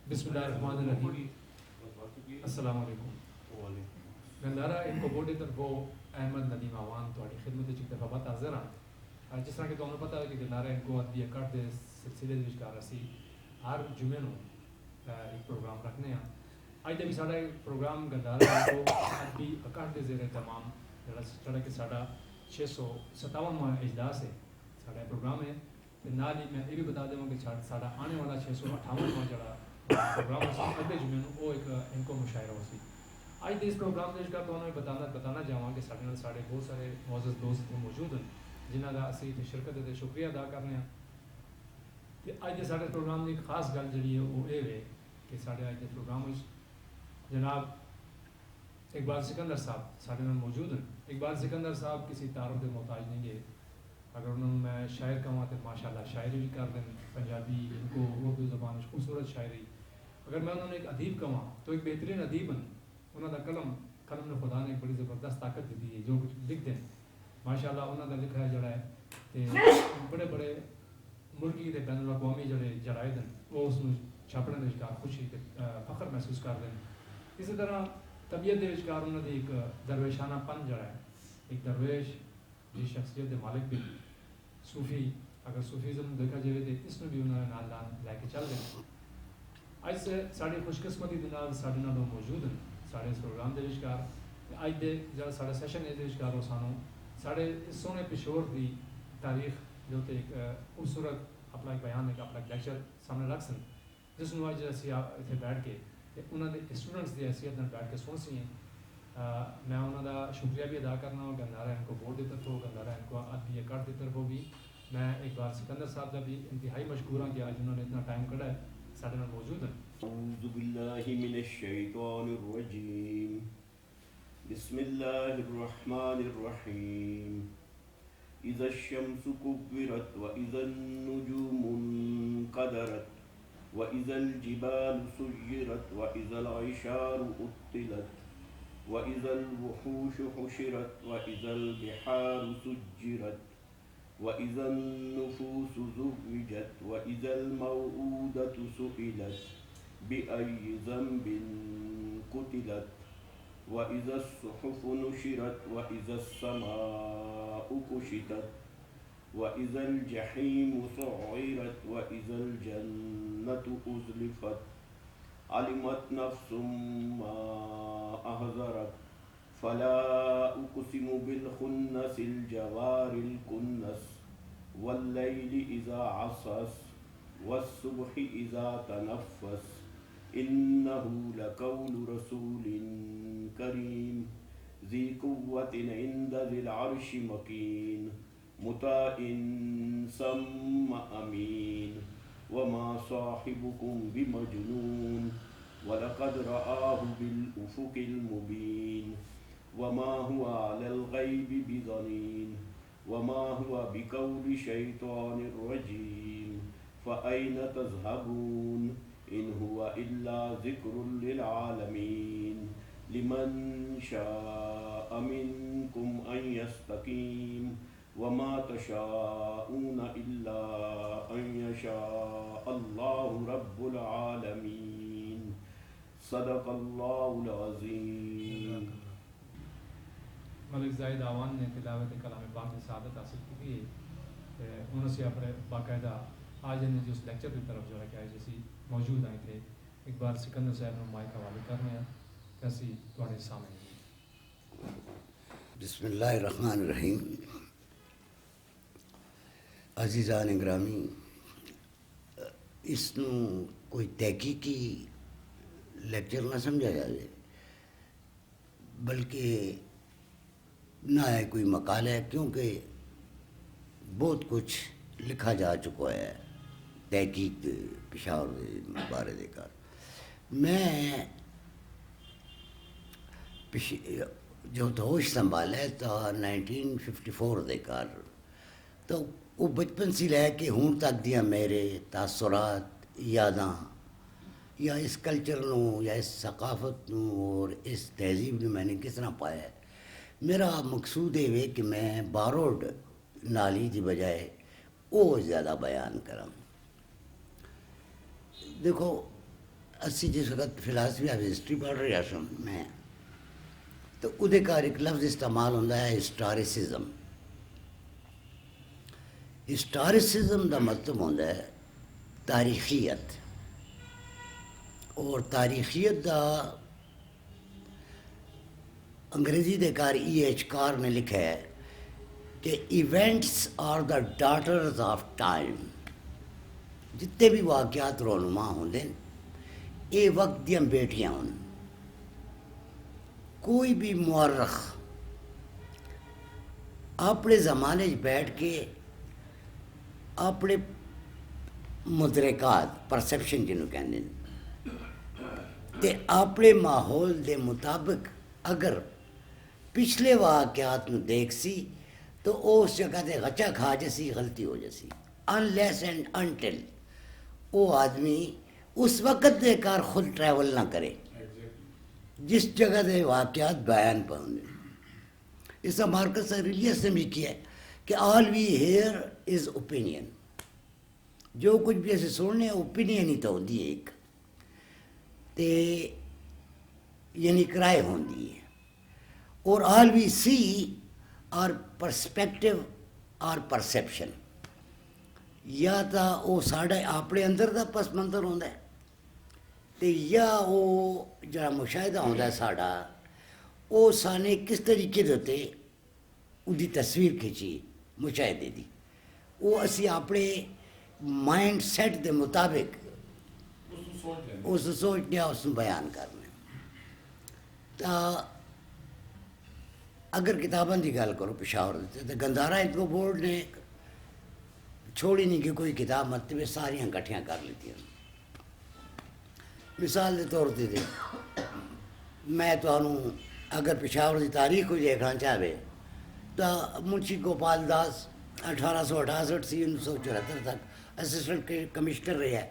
بسم اللہ الرحمن الرحیم. السلام علیکم. گندارا ان کو بوڈے تر وہ احمد ندیم آوان تھوڑی خدمت ایک دفعہ بات حاضر ہاں. جس طرح کہ تمہیں پتہ ہے کہ گندارا ان کو ادبی اکاٹ دے سلسلے دے وچ رسی ہر جمعے نو ایک پروگرام رکھنے ہیں. اج دے بھی ساڈا پروگرام گندارا کو ادبی اکاٹ دے زیر تمام جڑا کہ ساڈا 657واں اجلاس ہے ساڈا پروگرام ہے. نال ہی میں یہ بھی بتا دوں کہ ساڈا آنے والا 658واں جڑا پروگرام اگلے جمعے وہ ایک ان کو مشاعرہ ہو سی. اج دے اس پروگرام کے کا تو بتانا چاہواں کہ سارے بہت سارے معزز دوست موجود ہیں جنہاں کا اسی شرکت دے شکریہ ادا کرنے ہیں. کہ اج دے سارے پروگرام کی ایک خاص گل جڑی ہے وہ یہ ہے کہ سارے اج دے پروگرام جناب اقبال سکندر صاحب سارے نال موجود ہیں. اقبال سکندر صاحب کسی تعارف کے محتاج نہیں گئے. اگر انہوں نے میں شاعر کہوں تو ماشاء اللہ شاعری بھی کر دیں پنجابی ان کو اردو زبان خوبصورت شاعری. اگر میں انہوں نے ایک ادیب کہوں تو ایک بہترین ادیب ہیں. انہوں کا قلم نے خدا نے ایک بڑی زبردست طاقت دی ہے. جو کچھ لکھ دیں ماشاء اللہ انہوں کا لکھا ہے جڑا ہے کہ بڑے بڑے ملکی کے بین الاقوامی جڑے جرائد ہیں وہ اس میں چھاپنے کے وچکار خوشی فخر محسوس کرتے ہیں. اسی طرح طبیعت کے وچکار انہوں نے ایک درویشانہ پن جڑا ہے. ایک درویش جی شخصیت کے مالک بھی صوفی اگر صوفیزم دیکھا جائے تو اس میں بھی انہوں نے نال لے کے چل رہے. اج سے ساری خوش قسمتی کے نال سارے نال موجود ہیں سارے اس پروگرام کے وچکار. اج دے جڑا سارا سیشن ہے وچکار وہ سانوں سارے سونے پشور کی تاریخ جو ایک خوبصورت اپنا ایک بیان ایک اپنا ایک لیکچر سامنے رکھ سن جس میں اج اسی اتنے بیٹھ کے انہوں نے اسٹوڈنٹس کی حیثیت بیٹھ کے سن سی ہیں. میں انہوں کا شکریہ بھی ادا کرنا ہوں. گندارا ان کو بورڈ کی طرف ہو گندارا ان کو ادبی اکاٹ کی طرف ہوگی. میں اقبال سکندر صاحب کا بھی انتہائی مشکور ہوں کہ آج انہوں نے اتنا ٹائم کڑا ہے سارے نال موجود ہیں. اعوذ باللہ من الشیطان الرجیم بسم اللہ الرحمن الرحیم اذا الشمس كورت واذا النجوم انقدرت واذا الجبال سيرت واذا العشار عطلت واذا الوحوش حشرت واذا البحار سجرت وإذا النفوس زوجت وإذا الموءودة سئلت بأي ذنب قتلت وإذا الصحف نشرت وإذا السماء كشطت وإذا الجحيم سعرت وإذا الجنة أزلفت علمت نفس ما أحضرت فلا أقسم بالخنس الجوار الكنس والليل إذا عسعس والصبح إذا تنفس إنه لقول رسول كريم ذي قوة عند ذي العرش مكين مطاع ثم أمين وما صاحبكم بمجنون ولقد رآه بالأفق المبين وما هو على الغيب بضنين وما هو بقول شيطان رجيم فأين تذهبون إن هو إلا ذكر للعالمين لمن شاء منكم أن يستقيم وما تشاءون إلا أن يشاء الله رب العالمين صدق الله العظيم. ملک زاہد آوان نے تلاوت کلام پاک سے سعادت حاصل کی ہے. انہوں سے اپنے باقاعدہ آج نے جو اس لیکچر کی طرف جو ہے کہ جیسی موجود آئے تھے اقبال سکندر صاحب نے مائک حوالے کرنے ہیں کیسی تھوڑے سامنے. بسم اللہ الرحمن الرحیم. عزیزان گرامی اس نو کوئی تحقیقی لیکچر نہ سمجھا جائے بلکہ نہ ہے کوئی مقالہ ہے کیونکہ بہت کچھ لکھا جا چکا ہے تحقیق پشاور بارے دے کر. میں جو ہوش سنبھالا تو 1954 دے کر تو وہ بچپن سے لے کے ہوں تک دیا میرے تاثرات یاداں یا اس کلچر نو یا اس ثقافت نو اور اس تہذیب نو میں نے کس طرح پایا ہے. میرا مقصود ہے کہ میں باروڈ نالی دی بجائے وہ زیادہ بیان کروں. دیکھو اسی جس وقت فلاسفی آف ہسٹری پڑھ رہا سن میں تو ادھے کار ایک لفظ استعمال ہوتا ہے ہسٹوریسزم. ہسٹوریسزم دا مطلب ہوتا ہے تاریخیت, اور تاریخیت دا انگریزی دے کار ای ایچ کار نے لکھا ہے کہ events are the daughters of time. جتنے بھی واقعات رونما ہوندے یہ وقت دیاں بیٹیاں ہوں. کوئی بھی مورخ اپنے زمانے بیٹھ کے اپنے مدرکات پرسیپشن جنہوں کہندے تے اپنے ماحول دے مطابق اگر پچھلے واقعات نو دیکھ سی تو اس جگہ تے غچہ کھا جیسی غلطی ہو جیسی. انلیس اینڈ انٹل وہ آدمی اس وقت دے کار خود ٹریول نہ کرے جس جگہ دے واقعات بیان پہنچے. اس کا مارکس ریلیس نے بھی کیا ہے کہ آل وی ہیئر از اوپینین. جو کچھ بھی ایسے سننے اوپینین ہی تو ہوتی ہے ایک تے یعنی کرائے ہوتی ہے. اور all we see are perspective or perception. یا تو وہ ساڑھے اپنے اندر دا پس منظر ہوتا ہے تے یا وہ جڑا مشاہدہ ہوتا ہے ساڑھا وہ سانے کس طریقے دیتے وہ دی تصویر کھینچی مشاہدے دی وہ اسی اپنے مائنڈ سیٹ دے مطابق اس سوچ لیا اس بیان کرنے. تا اگر کتاباں دی گل کرو پشاور دیتے تو گندھارا انکو بورڈ نے چھوڑی نہیں کہ کوئی کتاب مطلب ساریاں کٹھیاں کر لیتی ہیں. مثال کے طور پہ میں تو اگر پشاور کی تاریخ کو دیکھنا چاہے تو منشی گوپال داس 1868 سے 1974 تک اسسٹنٹ کمشنر رہا ہے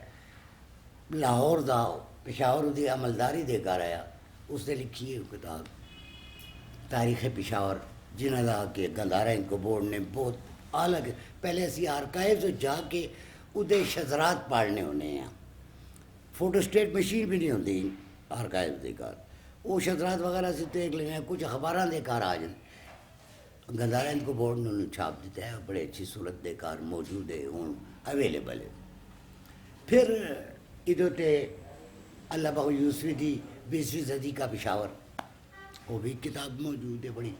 لاہور دا. پشاور کی عملداری دے کر آیا. اس نے لکھی ہے کتاب تاریخ پشاور جنہ دا کہ گندھارا انکو بورڈ نے بہت الگ پہلے اسی آرکائیوز جا کے ادھے شذرات پاڑنے ہونے ہیں. فوٹو اسٹیٹ مشین بھی نہیں ہوتی آرکائیوز دے کار. وہ شذرات وغیرہ سے دیکھ لیں ہیں. کچھ خبراں دے کار آ جائیں. گندھارا انکو بورڈ نے چھاپ دیتا ہے بڑے اچھی صورت دے کار موجود ہے ہوں اویلیبل ہے. پھر ادھر تے اللہ بخش یوسفی دی 20ویں صدی کا پشاور وہ بھی کتاب موجود ہے بڑی.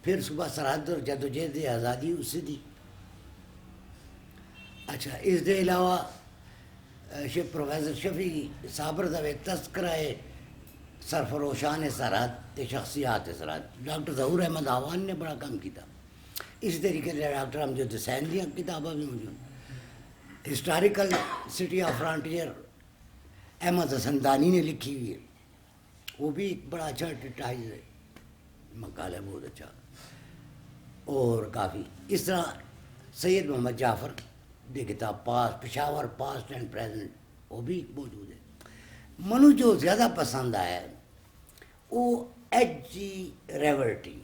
پھر صبح سرحد اور جدوجہد آزادی اس سے دی. اچھا اس دے علاوہ پروفیسر شفیع صابر دا تذکرہ ہے سرفروشان سرحد تے شخصیات سرحد. ڈاکٹر ظہور احمد آوان نے بڑا کام کیا. اس طریقے سے ڈاکٹر امجد حسین دی کتابیں بھی موجود. ہسٹوریکل سٹی آف فرانٹیئر احمد حسن دانی نے لکھی ہوئی ہے. وہ بھی ایک بڑا اچھا ٹائز ہے مقالہ بہت اچھا. اور کافی اس طرح سید محمد جعفر دی کتاب پشاور پاسٹ اینڈ پریزنٹ وہ بھی موجود ہے. منو جو زیادہ پسند آیا ہے وہ ایچ جی ریورٹی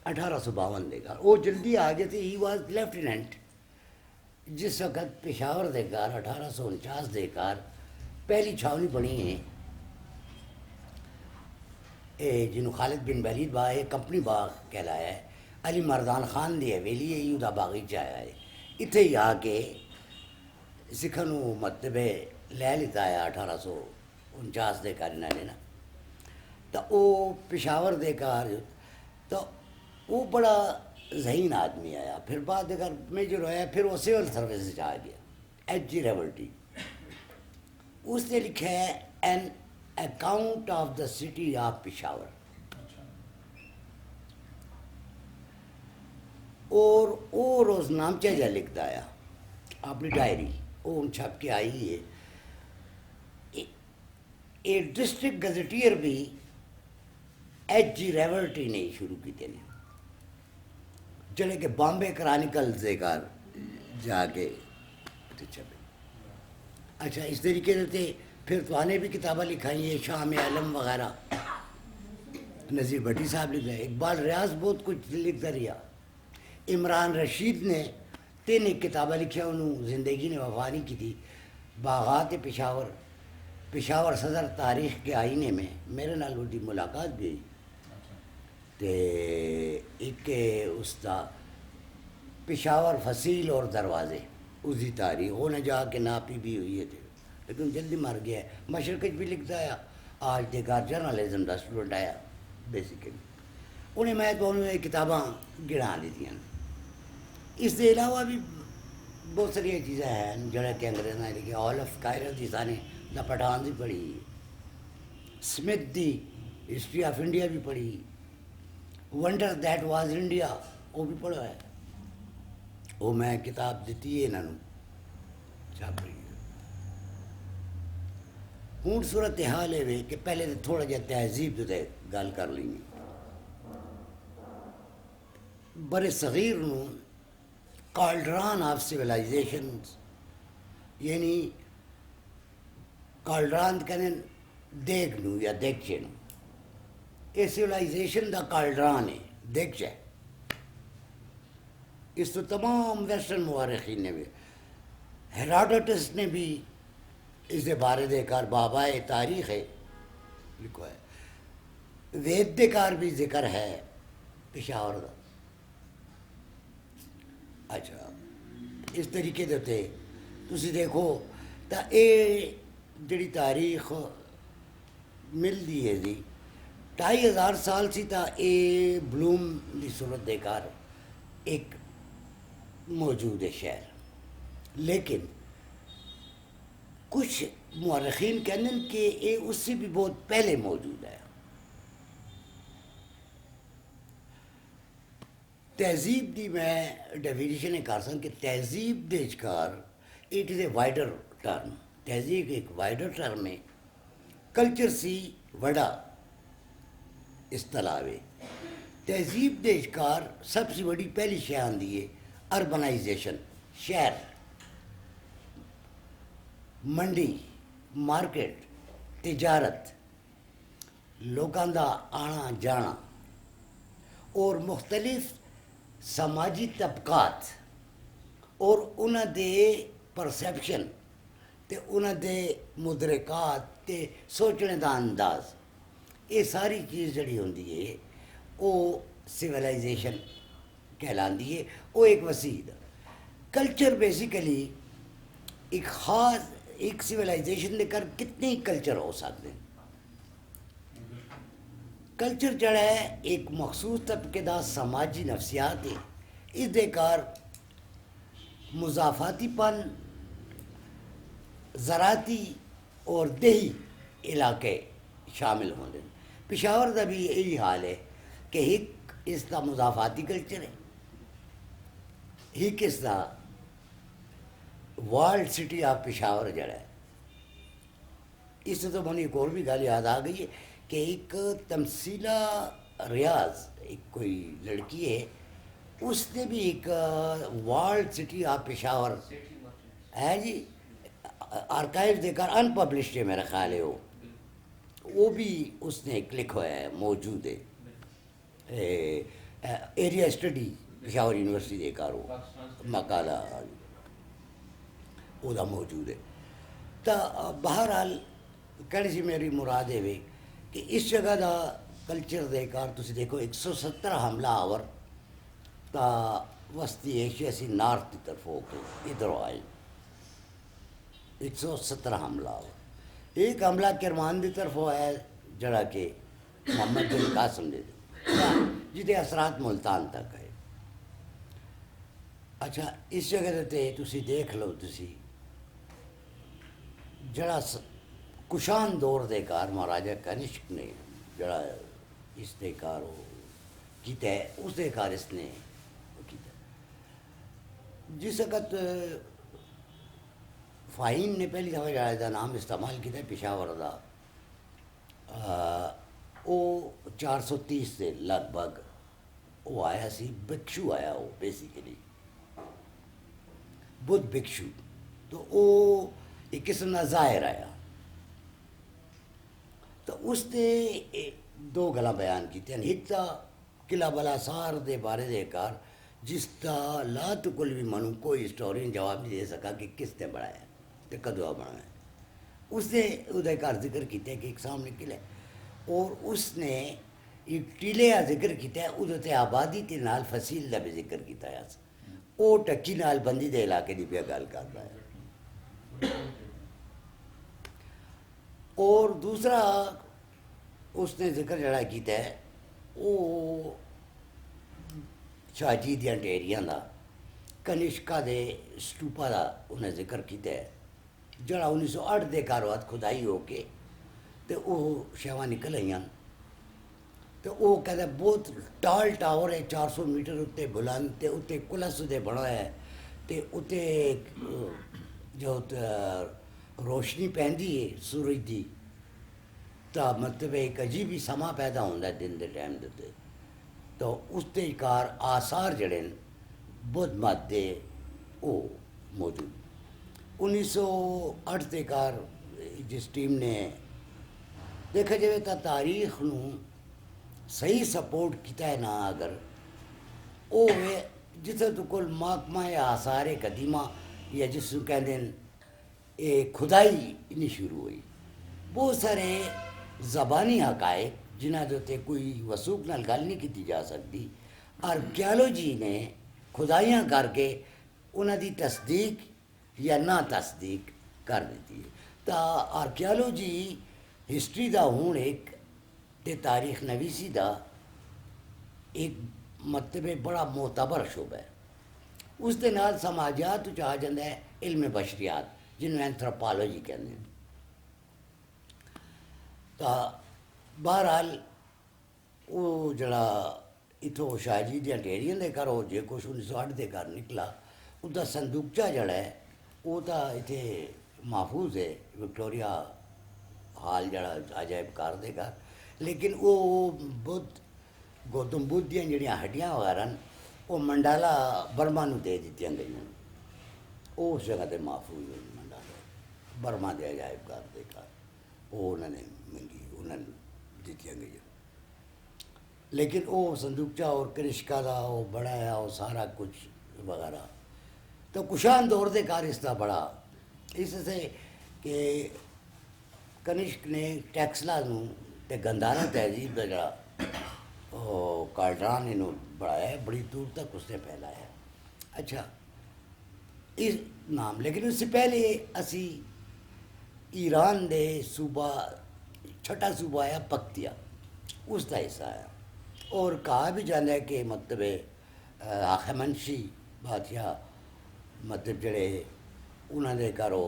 1852 دے گا. وہ جلدی آ گئے تھے. ہی واز لیفٹیننٹ جس وقت پشاور دے کار 1849 دے کار پہلی چھاونی بنی ہے جنہوں خالد بن ولید باغ کمپنی باغ کہلایا ہے. علی مردان خان دی حویلی ہے یودا باغیچہ آیا ہے. اتنے ہی آ کے سکھنوں مطلب لے لیتا ہے 1849 دے کار انہوں نے نا. تو وہ پشاور دے کار تو وہ بڑا ذہین آدمی آیا. پھر بعد اگر میجر ہویا پھر وہ سول سروسز آ گیا. ایچ جی ریولٹی اس نے لکھا ہے an account of the city of Peshawar. اور وہ روز نامچہ جا لکھتا آیا اپنی ڈائری وہ چھپ کے آئی ہے. ایک ڈسٹرکٹ گزٹیئر بھی ایچ جی ریورٹی نے شروع کی تھے جڑے کہ بامبے کرانیکلز دے کار جا کے چھپے. اچھا اس طریقے سے پھر تو آنے بھی کتابیں لکھائی ہیں شام عالم وغیرہ نذیر بھٹی صاحب لکھا ہے. اقبال ریاض بہت کچھ لکھتا رہا. عمران رشید نے 3 کتابیں لکھی انہوں زندگی نے وفا نہیں کی تھی. باغات پشاور پشاور صدر تاریخ کے آئینے میں میرے نال دی ملاقات بھی ہوئی تے ایک اس دا پشاور فصیل اور دروازے اس دی تاریخ انہیں جا کے ناپی بھی ہوئی ہے تھے لیکن جلدی مر گیا ہے. مشرقی بھی لکھتا ہے آج دے گھر جرنلزم دا اسٹوڈنٹ آیا بیسیکلی انہیں میں تو انہوں نے کتاباں گڑا لیتی ہیں. اس کے علاوہ بھی بہت ساری چیزیں ہیں جڑا کہ انگریزوں نے لکھی. آل آف کائرو دی سانے دا پٹھان بھی پڑھی, Smith the history of India بھی پڑھی, ونڈر دیٹ واز انڈیا وہ بھی پڑھا ہے. وہ میں کتاب دیتی ہے انہوں چھاپ رہی ہے. ہوں صورت حال ہے کہ پہلے تو تھوڑا جہا تہذیب تے گل کر لیں. بر صغیر نو کالڈران آف سویلائزیشن یعنی کالڈران کہنے دیگ نو یا دیگچے نو, یہ سویلائزیشن دا کالڈران ہے دیگچہ. اس تو تمام ویسٹرن مورخین نے بھی, ہیراڈوٹس نے بھی اس کے بارے دے کار بابائے تاریخ ہے لکھو ہے, وید دے کار بھی ذکر ہے پشاور دا. اچھا اس طریقے دے تے تسی دیکھو تا اے جڑی تاریخ ملدی ہے جی 2500 سال سی تا اے بلوم دی صورت دے کار ایک موجود ہے شہر. لیکن کچھ مورخین کہنے کہ اے اس سے بھی بہت پہلے موجود ہے. تہذیب دی میں ڈیفینیشن کر سکوں کہ تہذیب دے چکار it is a wider term. تہذیب ایک وائڈر ٹرم ہے. کلچر سی وڈا اصطلاح ہے. تہذیب دے چکار سب سے بڑی پہلی شے آندی ہے اربنائزیشن, شہر, منڈی, مارکیٹ, تجارت, لوگاں دا آنا جانا اور مختلف سماجی طبقات اور انہاں دے پرسیپشن تے انہاں دے مدرکات تے سوچنے دا انداز, یہ ساری چیز جڑی ہوندی ہے وہ سویلائزیشن کہلاندی ہے. وہ ایک وسیع کلچر بیسیکلی ایک خاص ایک سویلائزیشن دے کر کتنے کلچر ہو سکتے ہیں. کلچر جڑا ہے ایک مخصوص طبقے دا سماجی نفسیات ہے. اس دے کار مضافاتی پن, زراعتی اور دیہی علاقے شامل ہوندے. پشاور دا بھی یہی حال ہے کہ ایک اس دا مضافاتی کلچر ہے, ایک اس دا ورلڈ سٹی آف پشاور جڑا ہے. اس سے تو مجھے ایک اور بھی گل یاد آ گئی ہے کہ ایک تمثیلہ ریاض ایک کوئی لڑکی ہے, اس نے بھی ایک ورلڈ سٹی آف پشاور ہے جی آرکائیو دے کر ان پبلشڈ ہے میرا خیال ہے. وہ بھی اس نے ایک لکھا ہے موجود ہے ایریا اسٹڈی پشاور یونیورسٹی دے کار وہ مقالہ وہ موجود ہے. تو بہرحال کہنے سی میری مراد ہے کہ اس جگہ دا کلچر دے کار تسی دیکھو 170 حملہ آور تا وسطی ایشیا سی نارتھ کی طرف ہو کے ادھر آئے. 170 حملہ آور. ایک حملہ کرمان دی طرف ہوا ہے جڑا کہ محمد بن قاسم دے جدے اثرات ملتان تک ہے. اچھا اس جگہ تے تسی دیکھ لو تسی جڑا کشان دور دے کار مہاراجہ کنشک نے جڑا اس دے کار وہ کیتا ہے اس دے کار اس نے کیتا. جس وقت فاہین نے پہلی دفعہ جڑا دا نام استعمال کیا ہے پشاور دا وہ 430 سے لگ بھگ وہ آیا سی بھکشو آیا وہ بیسیکلی بدھ بھکشو. تو وہ ایک قسم کا ظاہر آیا. تو اس نے دو گلاں بیان کی ہیں. ایک تا قلعہ بلاسار دے بارے دے کار جس کا لا تکل بھی منو کوئی ہسٹورین جواب نہیں دے سکا کہ کس نے بنایا تے کدو بنایا. اس نے ادھر گھر ذکر کیتا ہے کہ ایک سامنے قلعہ ہے، اور اس نے ایک ٹیلے کا ذکر کیتا ہے، ادھر تے آبادی تے نال فصیل کا بھی ذکر کیتا ہے، وہ ٹکی نال بندی دے علاقے کی پہ گل کرتا ہے۔ اور دوسرا اس نے ذکر جڑا کیتا ہے وہ شاہ جی دیاں ڈیریاں دا، کنشکا دے سٹوپا دا انہیں ذکر کیتا ہے، جڑا 1908 دے کاروات کھدائی ہو کے تے وہ شیواں نکل آئیاں، تو وہ کہتا ہے بہت ٹال ٹاور ہے، 400 میٹر اتنے بلند، تے اتنے کلس دے بڑا ہے، تے اتنے جو روشنی پہندی ہے سورج دی، تا مطلب ایک عجیب ہی سما پیدا ہوتا ہے دن دے ٹائم دے، تو اس تے کار آثار جڑے بدھ مت دے وہ موجود۔ 1908 دے کار جس ٹیم نے دیکھا جائے تو تاریخ نو صحیح سپورٹ کیتا ہے نا، اگر وہ جسے تو کل محکمہ یا آثار قدیمہ یا جس کو کہتے ہیں یہ کھدائی نہیں شروع ہوئی، بہت سارے زبانی حقائق جنہ دے کوئی وثوق نال گل نہیں کی جا سکتی، آرکیالوجی نے کھدائیاں کر کے انہوں دی تصدیق یا نہ تصدیق کر دیتی ہے۔ تو آرکیالوجی ہسٹری دا ہون ایک تے تاریخ نویسی دا ایک مطلب بڑا معتبر شعبہ ہے۔ اس دے نال سماجیات آ جاتا ہے علم بشریات جنہوں اینتھروپالوجی کہتے ہیں۔ تو بہرحال وہ جڑا اتوں شاہ جی دیا ڈیریاں دے گھر ہو جے کچھ 1908 دے گھر نکلا، اس کا صندوقچہ جڑا ہے وہ تو اتنے محفوظ ہے وکٹوریا ہال جڑا عجائب کار دے گھر، لیکن وہ بدھ گوتم بدھ دیا جڑیاں ہڈیاں وغیرہ وہ منڈالا برما نو دے دیتیاں گئی، وہ اس جگہ تے محفوظ ہوئی منڈالا برما دے عجائب کار دے گھر، وہ انہوں نے منگی انہوں نے دیتیاں گئی، لیکن وہ صندوقچہ اور کنشکا دا وہ بڑا ہے وہ سارا کچھ وغیرہ، تو کشان دور دے کار اس کا بڑا، اس سے کہ کنشک نے ٹیکسلا نو تے گندھارا تہذیب کا جڑا کالڈران انہوں بڑھایا ہے، بڑی دور تک اس نے پھیلایا ہے۔ اچھا اس نام، لیکن اس سے پہلے اسی ایران دے صوبہ چھٹا صوبہ آیا پکتیا، اس کا حصہ ہے، اور کہا بھی جانا ہے کہ مطلب ہخامنشی بادشاہ مطلب جڑے انہوں نے کرو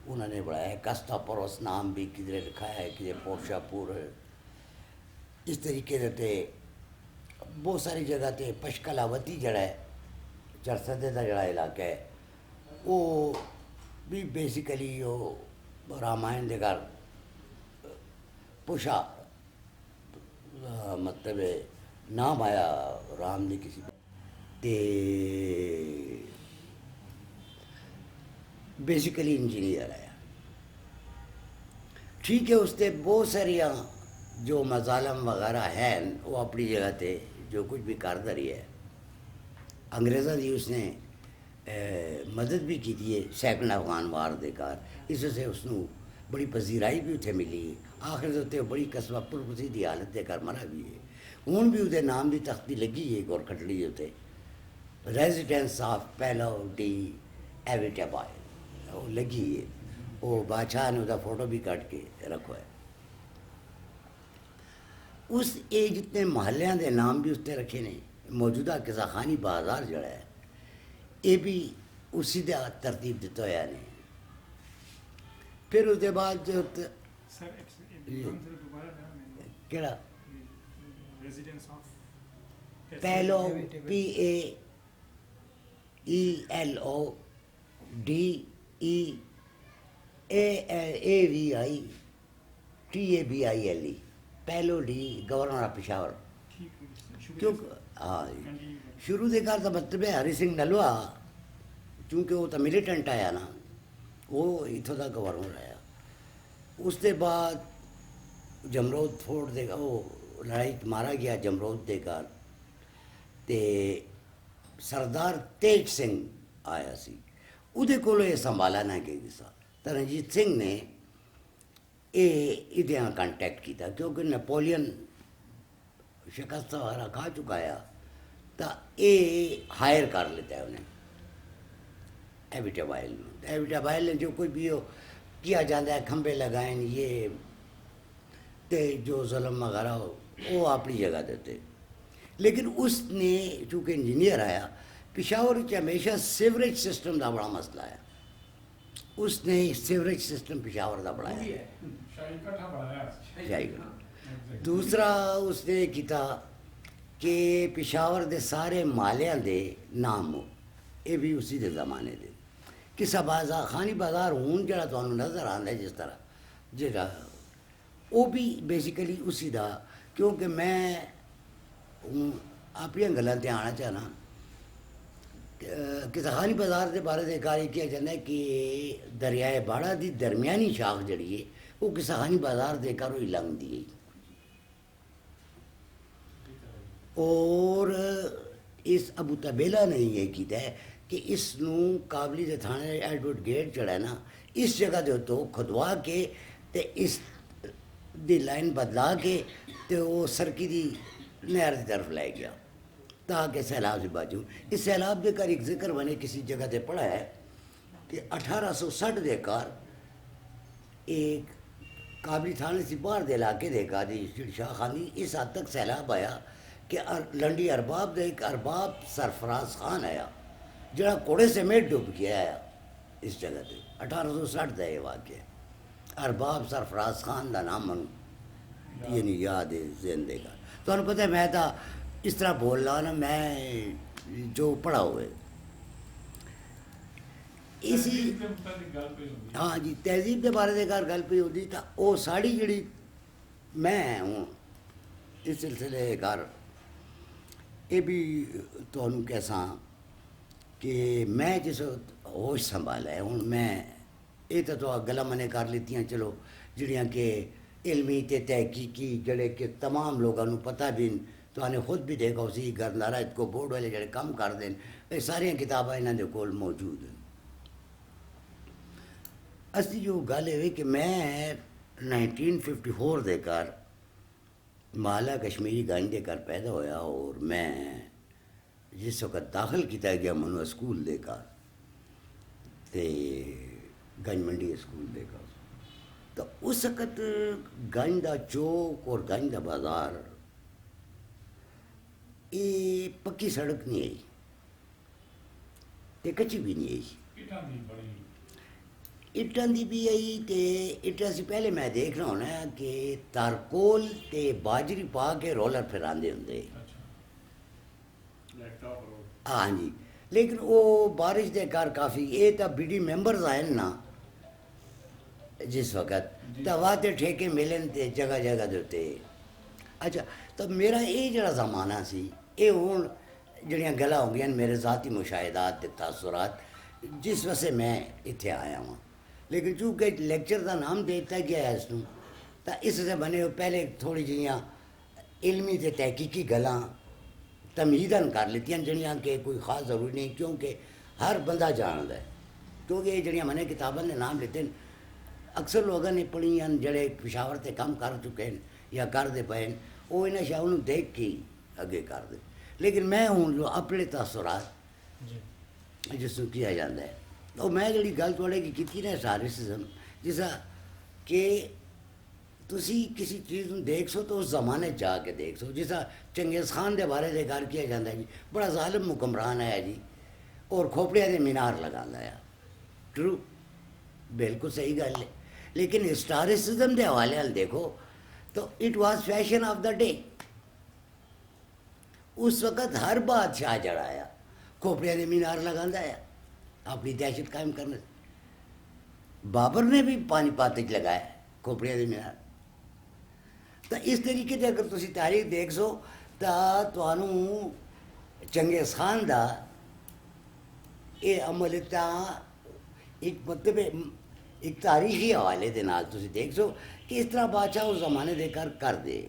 انہوں نے بڑھایا ہے، کستا پروس نام بھی کدھر لکھا ہے، کدھر پورشا پور، اس طریقے سے بہت ساری جگہ تے پشکلاوتی جڑا ہے چرسدے کا جڑا علاقہ ہے وہ بھی بیسیکلی وہ رامائن دے گھر پوشا مطلب نام آیا رام نے کسی تے بیسیکلی انجینئر آیا، ٹھیک ہے۔ اس تے بہت ساریاں جو مظالم وغیرہ ہیں وہ اپنی جگہ تے جو کچھ بھی کاردا رہی ہے، انگریزاں دی اس نے مدد بھی کی ہے سیکنڈ افغان وار دے کار، اس سے اس نو بڑی پذیرائی بھی اتنے ملی، آخر تے بڑی قصبہ پرکسی دی حالت دے کر مرا بھی ہے، ہوں بھی ادھر نام دی تختی لگی ہے گور کھٹڑی اتنے، ریزیڈنس آف پیلو ڈی ایویٹیبائل وہ لگی ہے، وہ بادشاہ نے وہ فوٹو بھی کٹ کے رکھو ہے۔ اس یہ جتنے محلیاں دے نام بھی اس نے رکھے نے، موجودہ قصہ خانی بازار جڑا ہے یہ بھی اسی دا ترتیب دیتا ہوا نے۔ پھر اس کے بعد جو کہڑا Paolo P A E L O D E A V I T A B I L E, Paolo ڈی گورنر آف پشاور، کیونکہ ہاں شروع دے کار کا مطلب ہے ہری سنگھ نلوا، چونکہ وہ تو ملیٹنٹ آیا نا، وہ اتوں کا گورنر آیا۔ اس کے بعد جمرود فورٹ دے وہ لڑائی مارا گیا جمرود دے کار، تے سردار تیج سنگھ آیا سی، وہ یہ سنبھالا نہ گئی سا، تو رنجیت سنگھ نے یہ کانٹیکٹ کیا کیونکہ نیپولین شکست وغیرہ کھا چکا ہے تو یہ ہائر کر لیتا ہے انہیں ایویٹابائل ایویٹابائل نے جو کوئی بھی کیا جاتا ہے کھمبے لگائیں یہ تے جو ظلم وغیرہ ہو وہ اپنی جگہ دیتے. لیکن اس نے چونکہ انجینئر آیا پشاور ہمیشہ سیوریج سسٹم کا بڑا مسئلہ ہے. اس نے سیوریج سسٹم پشاور کا بڑھایا. دوسرا اس نے کیتا کہ پشاور دے سارے مالیاں دے نام ہو یہ بھی اسی دے زمانے دے. کسا بازار خانی بازار ہون جڑا تو نظر آتا ہے جس طرح جڑا وہ بھی بیسیکلی اسی دا. کیونکہ میں اپنی گلوں تے آنا چاہنا کسا خانی بازار دے بارے دے کاری کیا جاتا ہے کہ دریائے باڑا دی درمیانی شاخ جڑی ہے وہ کسا خانی بازار دے کر ہوئی لنگ دی. اور اس ابو طبیلہ نے یہ کیتا ہے کہ اس نو کابلی دے تھانے ایڈورڈ گیٹ جڑا ہے نا اس جگہ دے تو کھدوا کے تے اس دی لائن بدلا کے تے وہ سرکی دی نہر دی طرف لے گیا تاکہ سیلاب سے بچوں. اس سیلاب دے کر ایک ذکر بنے کسی جگہ تے پڑھا ہے کہ 1860 دے کار ایک کابلی تھانے سے باہر دے علاقے دے کار شاہ خانی اس حد تک سیلاب آیا کہ لنڈی ارباب دے ایک ارباب سرفراز خان آیا جڑا کوڑے سے میٹ ڈوب گیا آیا اس جگہ تے. 1860 دا یہ واقعہ ارباب سرفراز خان دا نام من یعنی یاد ہے ذہن دے گا. تو انہوں پتہ ہے میں تا اس طرح بول رہا نا میں جو پڑھا ہوئے اسی ہاں جی تہذیب کے بارے دے گل پہ ہوتی تو وہ ساڑی جڑی میں ہوں اس سلسلے کار یہ بھی تو کیسا کہ میں جس ہوش سنبھالا ہے ہوں میں یہ تو گلا منے کر لیتی ہیں چلو جڑیاں کہ علمی تے تحقیقی جڑے کہ تمام لوگوں پتہ بھی تو نے خود بھی دیکھا اسی گردارا کو بورڈ والے جڑے کام کر دیں یہ سارے کتابیں انہوں دے کول موجود ہیں. اصلی جو گل ہے کہ میں 1954 دے کر مالا کشمیری گنج دے کر پیدا ہویا اور میں جس وقت داخل کیتا گیا منو اسکول دے کر تے گنج منڈی اسکول دے کر تو اس وقت گنج دا چوک اور گنج دا بازار یہ پکی سڑک نہیں آئی تے کچی بھی نہیں آئی. اٹھاں دی بھی آئی تے اٹھاں سے پہلے میں دیکھ رہا ہونا کہ تارکول تے باجری پا کے رولر پھراندے ہوندے. ہاں جی لیکن وہ بارش دے کار کافی یہ تو بی ڈی ممبرز آئے نا جس وقت تو وہاں تے ٹھیکے ملن تے جگہ جگہ دیتے. اچھا تو میرا یہ جڑا زمانہ سی یہ ہوں جڑیاں گلا ہو گیا میرے ذاتی مشاہدات تے تاثرات جس وجہ سے میں اتنے آیا ہوں. لیکن چونکہ لیکچر کا نام دیتا گیا ہے اس تو اس سے بنے ہو پہلے تھوڑی جہاں علمی تے تحقیقی گلاں تمہیدن کر لیتی ہیں جڑیاں کہ کوئی خاص ضروری نہیں کیونکہ ہر بندہ جانتا ہے. کیونکہ یہ جڑیاں میں نے کتابوں نے نام لیتے ہیں اکثر لوگوں نے پڑھی ہیں جڑے پشاور تے کام کر چکے ہیں یا کرتے پے ہیں وہ انہیں شاہوں دیکھ کے اگے کر دے. لیکن میں ہوں جو اپنے تاثرات جس کو کیا جاتا ہے تو میں جڑی گل تھوڑے کی کیتی نا ہسٹوریسزم جیسا کہ تسی کسی چیز کو دیکھ سو تو اس زمانے جا کے دیکھ سو. جیسا چنگیز خان دے بارے دے گل کیا جاتا ہے جی بڑا ظالم حکمران ہے جی اور کھوپڑیاں دے مینار لگانا ہے. ٹرو بالکل صحیح گل ہے. لیکن ہسٹوریسزم دے حوالے نال دیکھو تو it was fashion of the day. اس وقت ہر بادشاہ جڑا آیا کھوپڑیاں دے مینار لگانا ہے اپنی دہشت قائم کرنے. بابر نے بھی پانی پات لگایا کھوپڑیاں دے مینار. تو اس طریقے سے اگر تسی تاریخ دیکھ سو تو چنگیز خان دا یہ عمل ایک مطلب ایک تاریخی حوالے دے نال تسی دیکھ سو کہ اس طرح بادشاہ اس زمانے دے کر دے.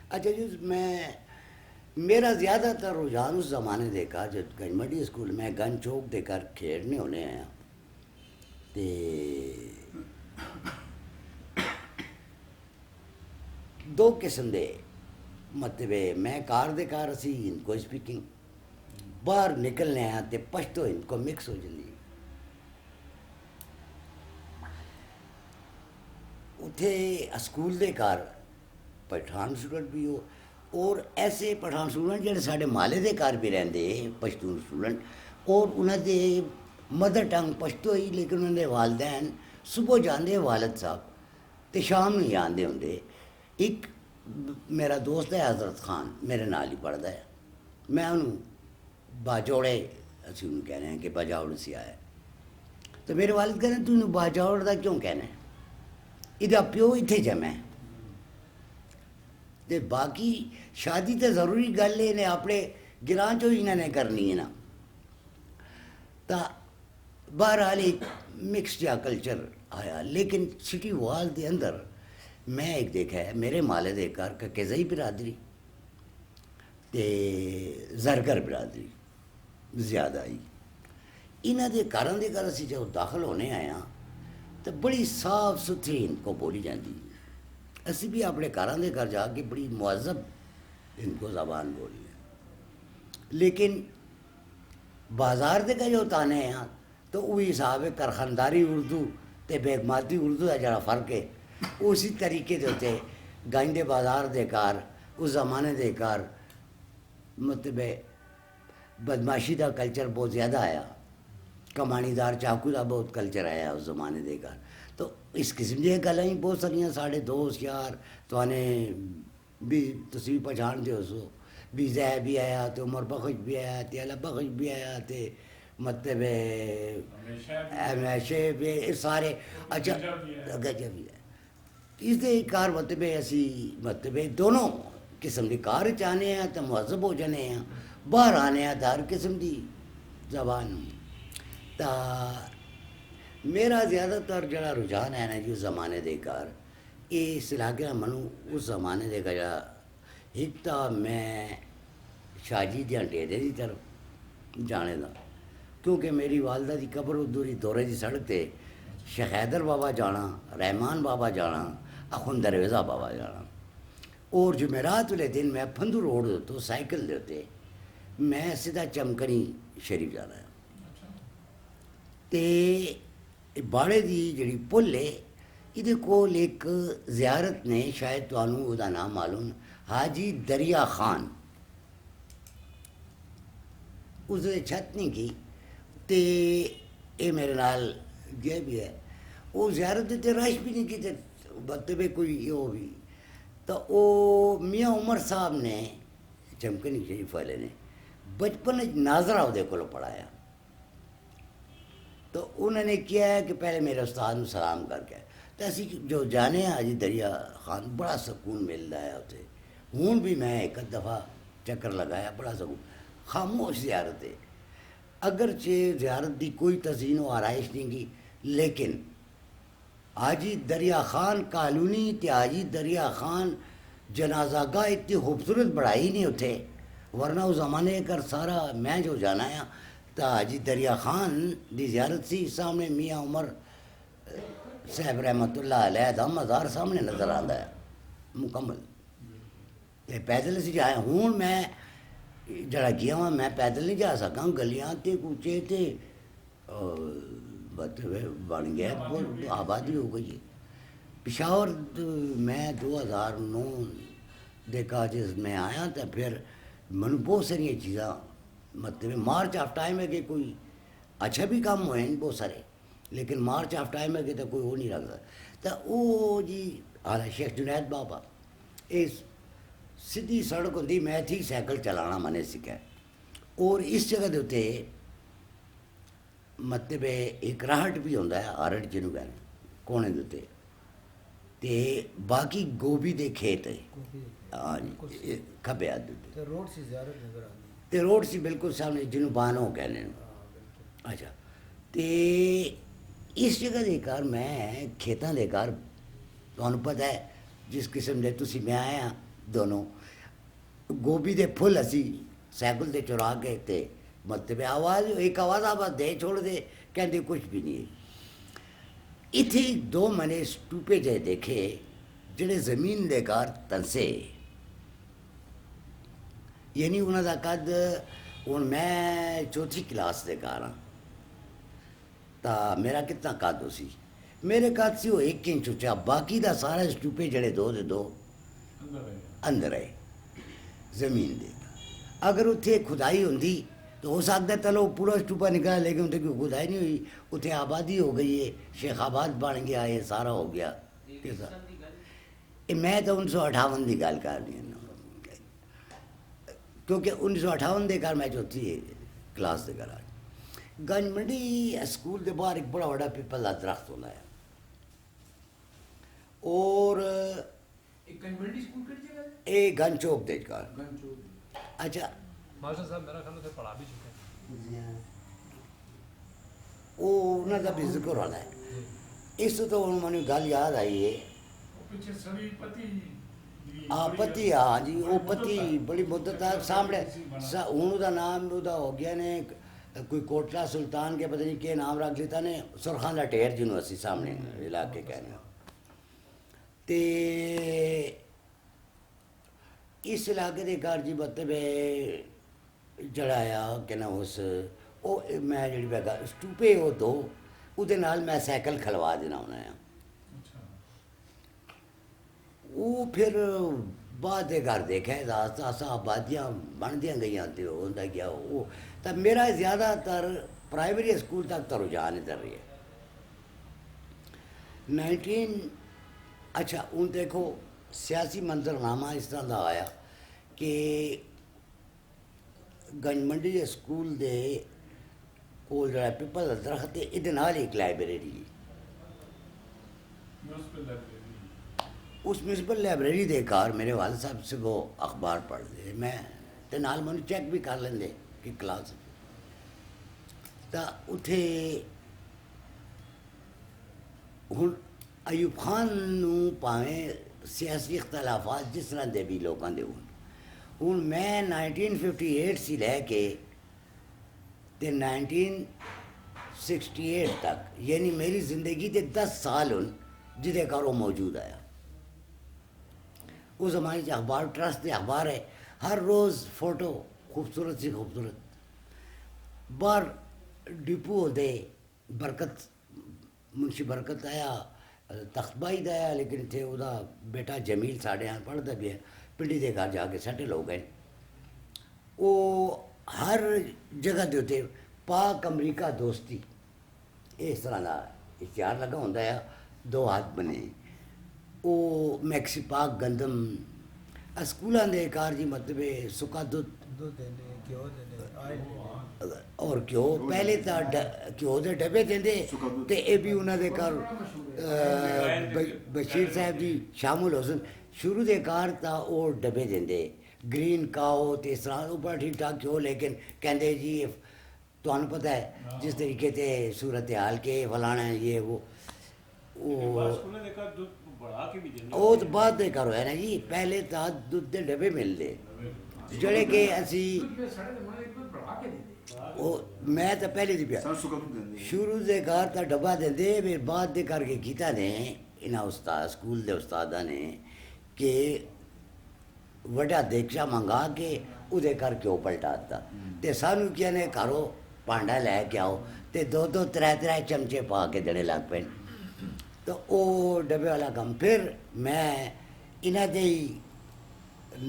اچھا جی میرا زیادہ تر رجحان اس زمانے دے کر جب گنج منڈی اسکول میں گن چوک دے کر کھیڑنے ہونے ہیں تے دو قسم دے مطلب میں کار دے کار اسی ان کو اسپیکنگ باہر نکلنے ہیں تے پشتو ان کو مکس ہو جاتی اتھے اسکول دے کار پٹھان اسٹوڈنٹ بھی ہو اور ایسے پٹھان اسٹوڈنٹ جڑے ساڈے محلے دے کار بھی رہندے پشتون اسٹوڈنٹ اور انہاں دے مدر ٹنگ پشتو ہی لیکن انہاں دے والدین صبح جاندے والد صاحب تے شام نہیں آندے ہوندے. ایک میرا دوست ہے حضرت خان میرے نال ہی پڑھدا ہے میں انہوں باجوڑے اسی انہوں کہنے ہیں کہ باجوڑ سے آیا تو میرے والد کہنے تو انہوں باجوڑ دا کیوں کہنا ہے ادھا پیو اتھے جمع ہے تے باقی شادی تے ضروری گل ہے انہیں اپنے گران چو انہوں نے کرنی ہے نا تا بہرحال ایک مکس جا کلچر آیا. لیکن سٹی وال دے اندر میں ایک دیکھا ہے میرے مالے دے کار ککیزئی برادری تے زرگر برادری زیادہ آئی انہاں دے کارن دے کار اسی جب داخل ہونے آیا تو بڑی صاف ستھری ان کو بولی جاندی اسی بھی اپنے کارن دے کار جا کے بڑی مہذب ان کو زبان بولی ہے. لیکن بازار دے کا جو تانے ہیں تو وہی حساب ہے کرخانداری اردو تے بیگماتی اردو ہے جڑا فرق ہے اسی طریقے دے ہوتے گائندے بازار دے کار اس زمانے دے کار مطلب بدماشی دا کلچر بہت زیادہ آیا کمانی دار چاقو دا بہت کلچر آیا اس زمانے دے کار. تو اس قسم دی گلاں ہی بہت ساریاں ساڑے دوست یار تو بھی تسی پہچان دے سو بھی زہ بھی آیا تو عمر بخش بھی آیا تے اللہ بخش بھی آیا تے مطلب ہمیشہ بھی سارے اچھا گجا بھی ہے اس دے کار مطلب اسی مطلب دونوں قسم دی کار چاہنے ہیں تو مہذب ہو جانے ہیں باہر آنے ہیں ہر قسم دی زبان تا میرا زیادہ تر جڑا رجحان ہے نا جی اس زمانے دے کار یہ اس علاقے منو اس زمانے دے کا جڑا ایک تا میں شاہ جی دیاں ڈیرے دی طرف جانے دا کیونکہ میری والدہ دی قبر ادھر دورے دی سڑک تے شیخ حیدر بابا جانا رحمان بابا جانا اخن درویزہ بابا جانا اور جمعرات والے دن میں پھندو روڈ تو سائیکل دیتے میں سیدھا چمکنی شریف جانا ہے تے باڑے دی جڑی پل ہے یہ کول ایک زیارت نے شاید تانوں او دا نام معلوم حاجی دریا خان اس نے چھت نہیں کی تے اے میرے نال گیا بھی ہے وہ زیارت تے رش بھی نہیں کی مطلب کوئی وہ بھی تو وہ میاں عمر صاحب نے چمکنی شریف والے نے بچپن ناظرہ وہ کو پڑھایا تو انہوں نے کیا ہے کہ پہلے میرے استاد نے سلام کر کے تو اسی جو جانے ہیں حاجی دریا خان بڑا سکون ملتا ہے اتنے ہوں بھی میں ایک دفعہ چکر لگایا بڑا سکون خاموش زیارت ہے اگرچہ زیارت دی کوئی تزئین و آرائش نہیں کی لیکن حاجی دریا خان کالونی تے حاجی دریا خان جنازہ گاہ اتنی خوبصورت بڑھائی نہیں اتھے ورنہ اس زمانے کر سارا میں جو جانا ہے تو حاجی دریا خان دی زیارت سی سامنے میاں عمر صاحب رحمت اللہ علیہ دا مزار سامنے نظر آتا ہے مکمل تے پیدل سی جائے ہوں میں جڑا گیا ہوں میں پیدل نہیں جا سکا گلیاں تے کوچے تے بن گیا آبادی ہو گئی ہے. پشاور میں 2009 دیکھا جس میں آیا تو پھر من بہت ساری چیزاں مطلب مارچ آف ٹائم ہے کہ کوئی اچھا بھی کام ہوئے ہیں بہت سارے لیکن مارچ آف ٹائم ہے کہ تو کوئی وہ نہیں رکھتا تو وہ جی اعلیٰ شیخ جنید بابا اس سیدھی سڑک ہوتی میں تھی سائیکل چلانا میں نے سیکھا اور اس جگہ دے اتنے مطلب ایک راہٹ بھی ہوتا ہے آرٹ جنوں کہنے کونے دے تے باقی گوبھی دے کھیت ہے ہاں جی کھبے ہاتھ دے روڈ سی زیارت نظر آتی تے روڈ سی بالکل سامنے جنوں بانو کہنے اچھا تے اس جگہ دے کار میں کھیتاں دے کار تمہیں پتہ ہے جس قسم دے تسی میں آیا دونوں گوبھی دے پھل اسی سائیکل دے چرا کے تے مطلب آواز ایک آواز آواز دے چھوڑ دے کہتے کچھ بھی نہیں ہے اتھے دو میں نے اسٹوپے جے دیکھے ਜਿਹੜੇ ਜ਼ਮੀਨ ਦੇ ਘਰ ਤਨਸੇ, یعنی انہوں کا قد ہوں میں چوتھی کلاس کے گھر ہاں تو میرا کتنا قد ہو سی، میرے قد سی وہ 1 انچ اچا، باقی دا سارا اسٹوپے جڑے 2 دے 2 اندر آئے زمین دے. اگر اتنے کھدائی ہوندی تو ہو سکتا ہے چلو پورا اسٹوپا نکلا، لیکن اتنے کوئی کھدائی نہیں ہوئی، اتنے آبادی ہو گئی ہے، شیخ آباد بن گیا، یہ سارا ہو گیا. میں تو 1958 کی گل کر رہی ہوں، کیونکہ 1958 کے گھر میں چوتھی کلاس کے گھر آئی. گنج منڈی اسکول کے باہر ایک بڑا بڑا پیپل کا درخت ہوتا ہے، اور یہ گنج چوک دے گھر. اچھا ماشاء صاحب میرا خیال سے پڑھا بھی چکے ہیں، وہ انہوں کا بھی ذکر والا ہے. اس تو ہوں مجھے گل یاد آئی ہے، پتی، ہاں جی وہ پتی بڑی مدت تک سامنے، ہوں وہ نام وہ ہو گیا نے کوئی کوٹلا سلطان کے پتہ نہیں کہ نام رکھ لیتا نے، سرخان کا ٹھیر جنہوں اسی سامنے علاقے کہنے. تے اس علاقے کے گھر جی مطلب جڑایا کہ نا اس وہ میں جڑی پہ اسٹوپے وہ 2 وہ میں سائیکل کھلوا دینا ہونا ہے. وہ پھر بعد کے گھر دیکھا آسا آبادیاں بنتی گئی تو ہوتا گیا وہ. تو میرا زیادہ تر پرائمری اسکول تک تو رجحان ادھر رہی ہے. 19 اچھا ہوں دیکھو سیاسی منظرنامہ اس طرح کا آیا کہ گنج منڈی اسکول دے کول جڑا پیپل کا درخت ہے، یہ ایک لائبریری، اس میونسپل لائبریری دے کار میرے والد صاحب سے وہ اخبار پڑھ دے، میں تے نال میں چیک بھی کر لیندے کہ کلاس تا اتھے ہن ایوب خان نو پاویں سیاسی اختلافات جس طرح دے بھی لوگوں دے ہن میں 1958 سے لے کے تے 1968 تک، یعنی میری زندگی دے 10 سال ہن جدے کار وہ موجود آیا. اس زمانے سے اخبار ٹرسٹ دے اخبار ہے، ہر روز فوٹو خوبصورت سی خوبصورت. باہر ڈپو ہوتے برکت منشی برکت آیا، تخت بائی دا آیا، لیکن اتنے وہ بیٹا جمیل ساڑھے یہاں پڑھتا بھی ہے، پنڈی دے گھر جا کے سیٹل ہو گئے. وہ ہر جگہ دے ہوتے پاک امریکہ دوستی اس طرح کا اشتہار لگا ہوتا ہے، 2 ہاتھ بنے. وہ میکسی پاک گندم اسکولوں دے کار جی مطلب سکا دودھ اور گھیو، پہلے تو گھیو دے ڈبے دے تے اے بھی انہوں دے کار بشیر صاحب جی شامل حسن شروع دے کار تا وہ ڈبے دے گرین کاؤ تے اس طرح وہ بڑا ٹھیک ٹھاک گھیو، لیکن کہندے جی تمہیں پتہ ہے جس طریقے تے صورتحال کے فلانا ہے یہ وہ تو بعد دے کرو ہے نا جی. پہلے تو دودھ دے ڈبے ملتے جڑے کہ اسی میں تو پہلے دی پیا شروع دے کار تا ڈبا دے پھر بعد دے کر کے کیتا نے انہاں استاد اسکول دے استاداں نے کہ وڈا دیکشا منگا کے ادھے کر کے وہ پلٹاتا تے سانو کیا نے گھروں پانڈا لے کے آؤ تے 2 3 چمچے پا کے دینے لگ پے. تو وہ ڈبے والا کام پھر میں انہاں دے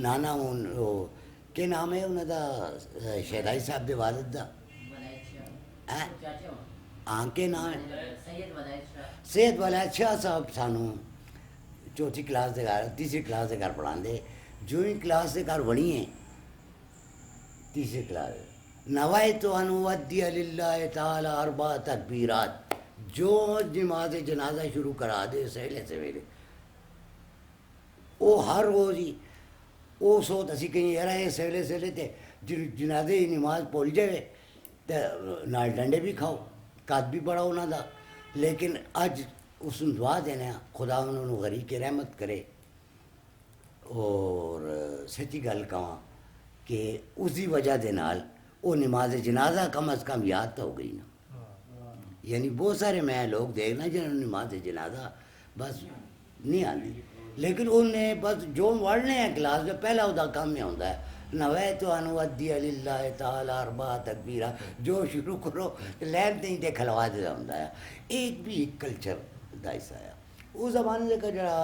نانا کہ نام ہے انہوں دا شہدائی صاحب دے والد دا کے نام ہے سید ولایت شاہ صاحب سانو 4تھی کلاس دے گھر 3ری کلاس دے گھر پڑھان دے. جویں کلاس دے گھر بنی ہے 3ری کلاس نوائت ان اودی للہ تعالی 4 تکبیرات، جو نماز جنازہ شروع کرا دے سہلے سویرے وہ ہر روز ہی وہ سوت اسی کہیں یار یہ سویلے سویلے تے جنازے کی نماز بھول جائے تو نال ڈنڈے بھی کھاؤ، قد بھی بڑا انہوں دا. لیکن اج اس دعا دینا خدا انہوں غریق رحمت کرے. اور سچی گل کہاں کہ اسی وجہ دے نال وہ نماز جنازہ کم از کم یاد تو ہو گئی نا. یعنی بہت سارے میں لوگ دیکھنا جنہوں نے نماز جنازہ بس نہیں آتی. لیکن انہیں بس جو پڑھنے ہیں کلاس میں پہلا وہ کام میں ہوتا ہے نویت ان اؤدی للہ تعالی اربع تکبیرہ جو شروع کرو لین نہیں تے کھلوا دے ہوتا ہے. ایک بھی ایک کلچر دا حصہ ہے. اس زمانے کا جڑا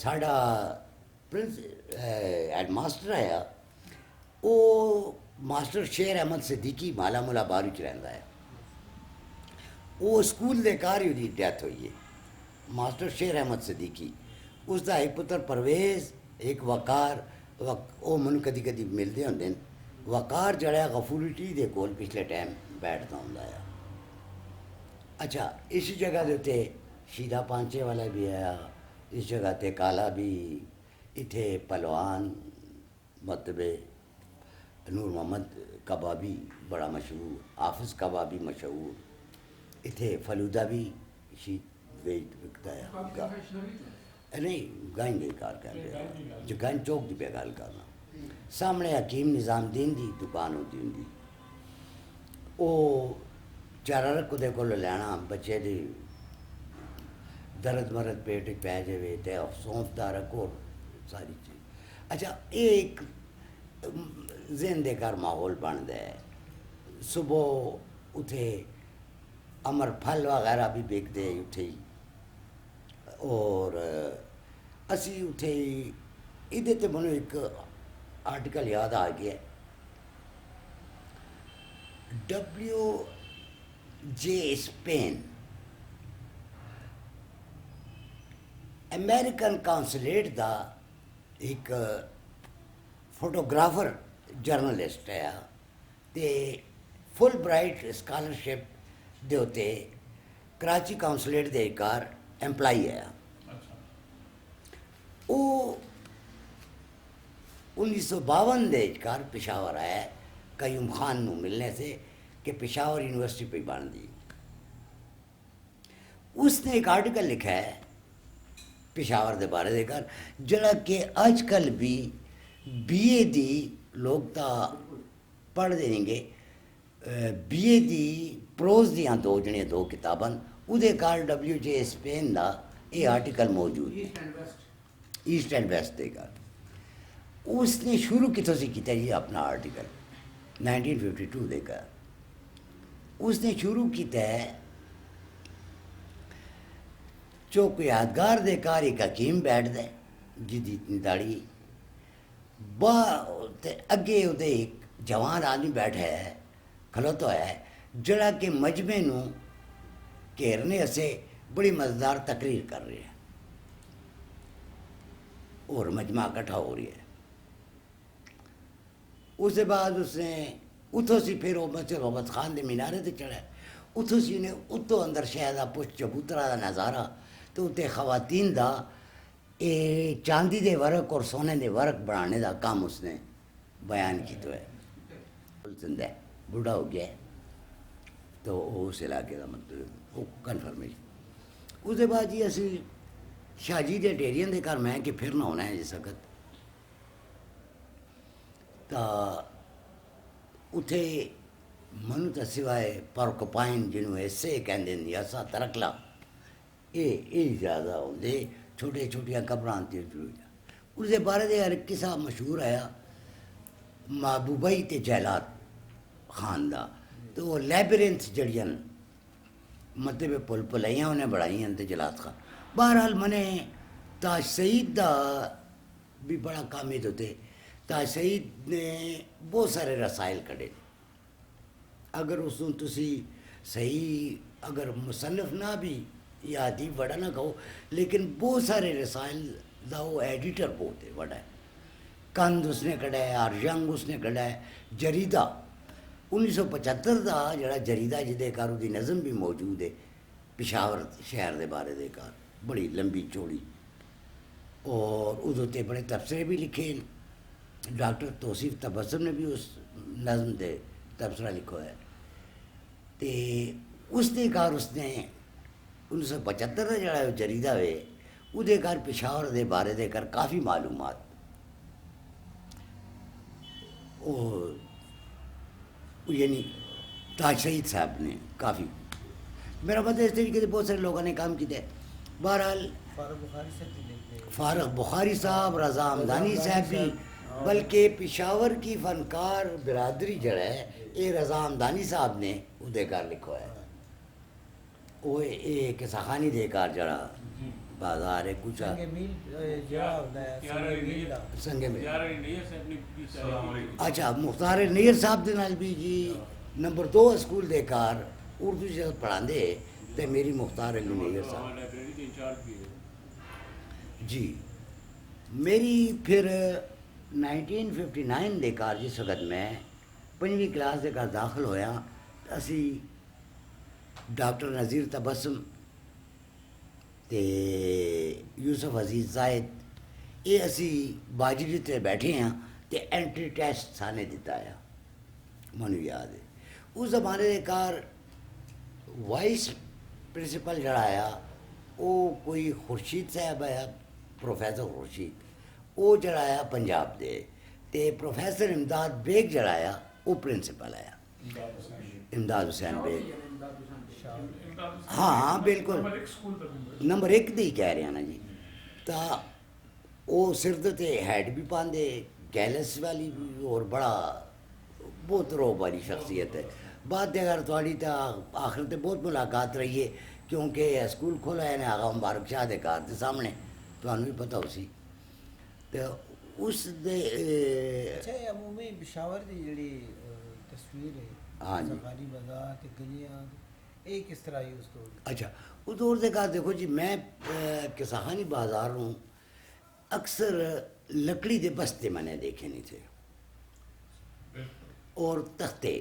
ساڈا پرنس ہیڈ ماسٹر ہے وہ ماسٹر شیر احمد صدیقی مالا مولا باری چ رہندا ہے. وہ اسکول دے کار ہی ڈیتھ ہوئی ہے. ماسٹر شیر احمد صدیقی اس دا ایک پتر پرویز ایک وقار وہ من کدی کدی ملتے ہوندے ہیں. وقار جڑا غفور ٹی دے کول پچھلے ٹائم بیٹھتا ہوندا ہے. اچھا اس جگہ دے تے شیرہ پانچے والا بھی ہے, اس جگہ تے کالا بھی, اتھے پلوان مطبے نور محمد کبابی بڑا مشہور, حافظ کبابی مشہور, اتھے فلودہ بھی ویٹ وکتا ہے نہیں گائیں گے کار کہتے جو گائیں چوک دی پہ گل کرنا سامنے حکیم نظام دین دی دکان ہوتی ہوں. وہ چارہ رکھ دے کو لینا بچے دی درد مرد پیٹ پہ جائے تے سونف دا رکھو ساری چیز. اچھا ایک ذہن دے کر ماحول بن دے. صبح اتھے امر پھل وغیرہ بھی بیک دے اتھے ہی, اور اسی اتھے ہی ادھے تے منو ایک آرٹیکل یاد آ گیا WJ اسپین امریکن کانسولیٹ دا ایک فوٹوگرافر جرنلسٹ ہے تے فل برائٹ اسکالرشپ دے ہوتے کراچی کانسولیٹ دے کار امپلائی ہے. وہ 1952 دے کار پشاور آیا قیوم خان نو ملنے سے کہ پشاور یونیورسٹی پہ بن دی. اس نے ایک آرٹیکل لکھا ہے پشاور دے بارے دے کر جڑا کہ آج کل بھی BA دی لوگ تا پڑھ دیں گے. BA دی پروز دیاں دو کتاباں ادھے کار WJ اسپین دا یہ آرٹیکل موجود ہے ایسٹ اینڈ ویسٹ دے کار. اس نے شروع کتوں سے کیتا یہ اپنا آرٹیکل 1952 دے کر. اس نے شروع کیتا ہے چوک یادگار دے کار ایک حکیم بیٹھ دے جدی اتنی داڑھی اگے ادھے ایک جوان آدمی بیٹھا ہے کھلوتا ہے جڑا کہ مجمع نو گھیرنے سے بڑی مزیدار تقریر کر رہے ہیں اور مجمع اکٹھا ہو رہی ہے. اس کے بعد اس نے اتھوں سی پھر وہ مسجد محمد خان دے مینارے تے چڑھا, اتھوں سی نے اتوں اندر شہر دا پچھ چبوترا دا نظارہ تو اتنے خواتین دا چاندی دے ورق اور سونے دے ورق بنانے دا کام اس نے بیان کی. تو ہے زندہ ہے بوڑھا ہو گیا ہے تو وہ اس علاقے کا مطلب وہ کنفرمیشن. اس کے بعد جی اسی شاہ جی دے ڈیریاں دے کر میں کہ پھر نہ ہونا ہے جس وقت تا اتھے منو تا سوائے پرکوپائن جنہوں ایسے کہندے ہیں یا سا ترکلا یہ زیادہ ہوندے چھوٹے چھوٹیاں قبراں آنتی شروع. اس کے بارے دے ہر قصہ مشہور آیا محبوبائی تے جیلات خان دا. تو وہ لیبرنتھ جڑیاں مطلب پل پلائیاں انہیں بڑھائیاں تے جلات خان. بہرحال منے تاج سعید دا بھی بڑا کامد ہوتے. تاج سعید نے بہت سارے رسائل کڑے. اگر اس کو تسی صحیح اگر مصنف نہ بھی یا ادیب بڑا نہ کہو لیکن بہت سارے رسائل دا وہ ایڈیٹر بہت ہے بڑا ہے. کند اس نے کڑا ہے, آرجنگ اس نے کڑا ہے. جریدہ 1975 دا جڑا جریدہ جدے کار دی نظم بھی موجود ہے پشاور شہر دے بارے دے کار بڑی لمبی چوڑی, اور ادھو تے بڑے تبصرے بھی لکھے. ڈاکٹر توصیف تبسم نے بھی اس نظم دے تبصرہ لکھو ہے. تے اس دے کار اس نے 1975 کا جڑا جریدہ ہے وہ دے کار پشاور دے بارے دے کر کافی معلومات اور یعنی تاج سعید صاحب نے کافی میرا مطلب اس طریقے سے بہت سارے لوگوں نے کام کیا ہے. بہرحال فاروق بخاری سے فارغ بخاری صاحب، رضا ہمدانی صاحب بھی، بلکہ پشاور کی فنکار برادری جڑا ہے یہ رضا ہمدانی صاحب نے ادے کار لکھو ہے. وہ ایک سخانی دے کار جڑا بازار ہے کچھ سنگے میں. اچھا مختار نیر صاحب دے نال بھی جی نمبر 2 اسکول دے کار اردو جب پڑھاندے تے میری مختار علی نیر صاحب جی. میری پھر 1959 دے کار جس وقت میں 5ویں کلاس دے کار داخل ہویا اسی ڈاکٹر نذیر تبسم تے یوسف عزیز زاہد یہ اسی باجری تے بیٹھے ہیں تے انٹری ٹیسٹ سانے دیتا ہے منو یاد ہے. اس زمانے دے کار وائس پرنسپل جڑا آیا وہ کوئی خورشید صاحب آیا، پروفیسر خورشید وہ جڑا آیا پنجاب دے تے پروفیسر امداد بیگ جڑا آیا وہ پرنسپل آیا امداد حسین بیگ. ہاں بالکل نمبر 1 دی کہہ رہے ہیں نا جی. تا وہ سرد تے ہیڈ بھی پاندے گیلس والی بھی اور بڑا بہت روب والی شخصیت ہے. بعد اگر تھوڑی تا آخر تے بہت ملاقات رہی ہے کیونکہ اسکول کھولا ہے نا آغا مبارک شاہ دے کار دے سامنے تمہیں بھی پتہ ہو سی. تو اس دے اچھا عمومی پشاور دی جڑی تصویر ہے ہاں جی سفاری بازار تے گلیاں یہ کس طرح ہی اس دور؟ اچھا اس دور دے کار دیکھو جی میں کساخانی بازار ہوں اکثر لکڑی دے بستے میں نے دیکھے نہیں تھے اور تختے.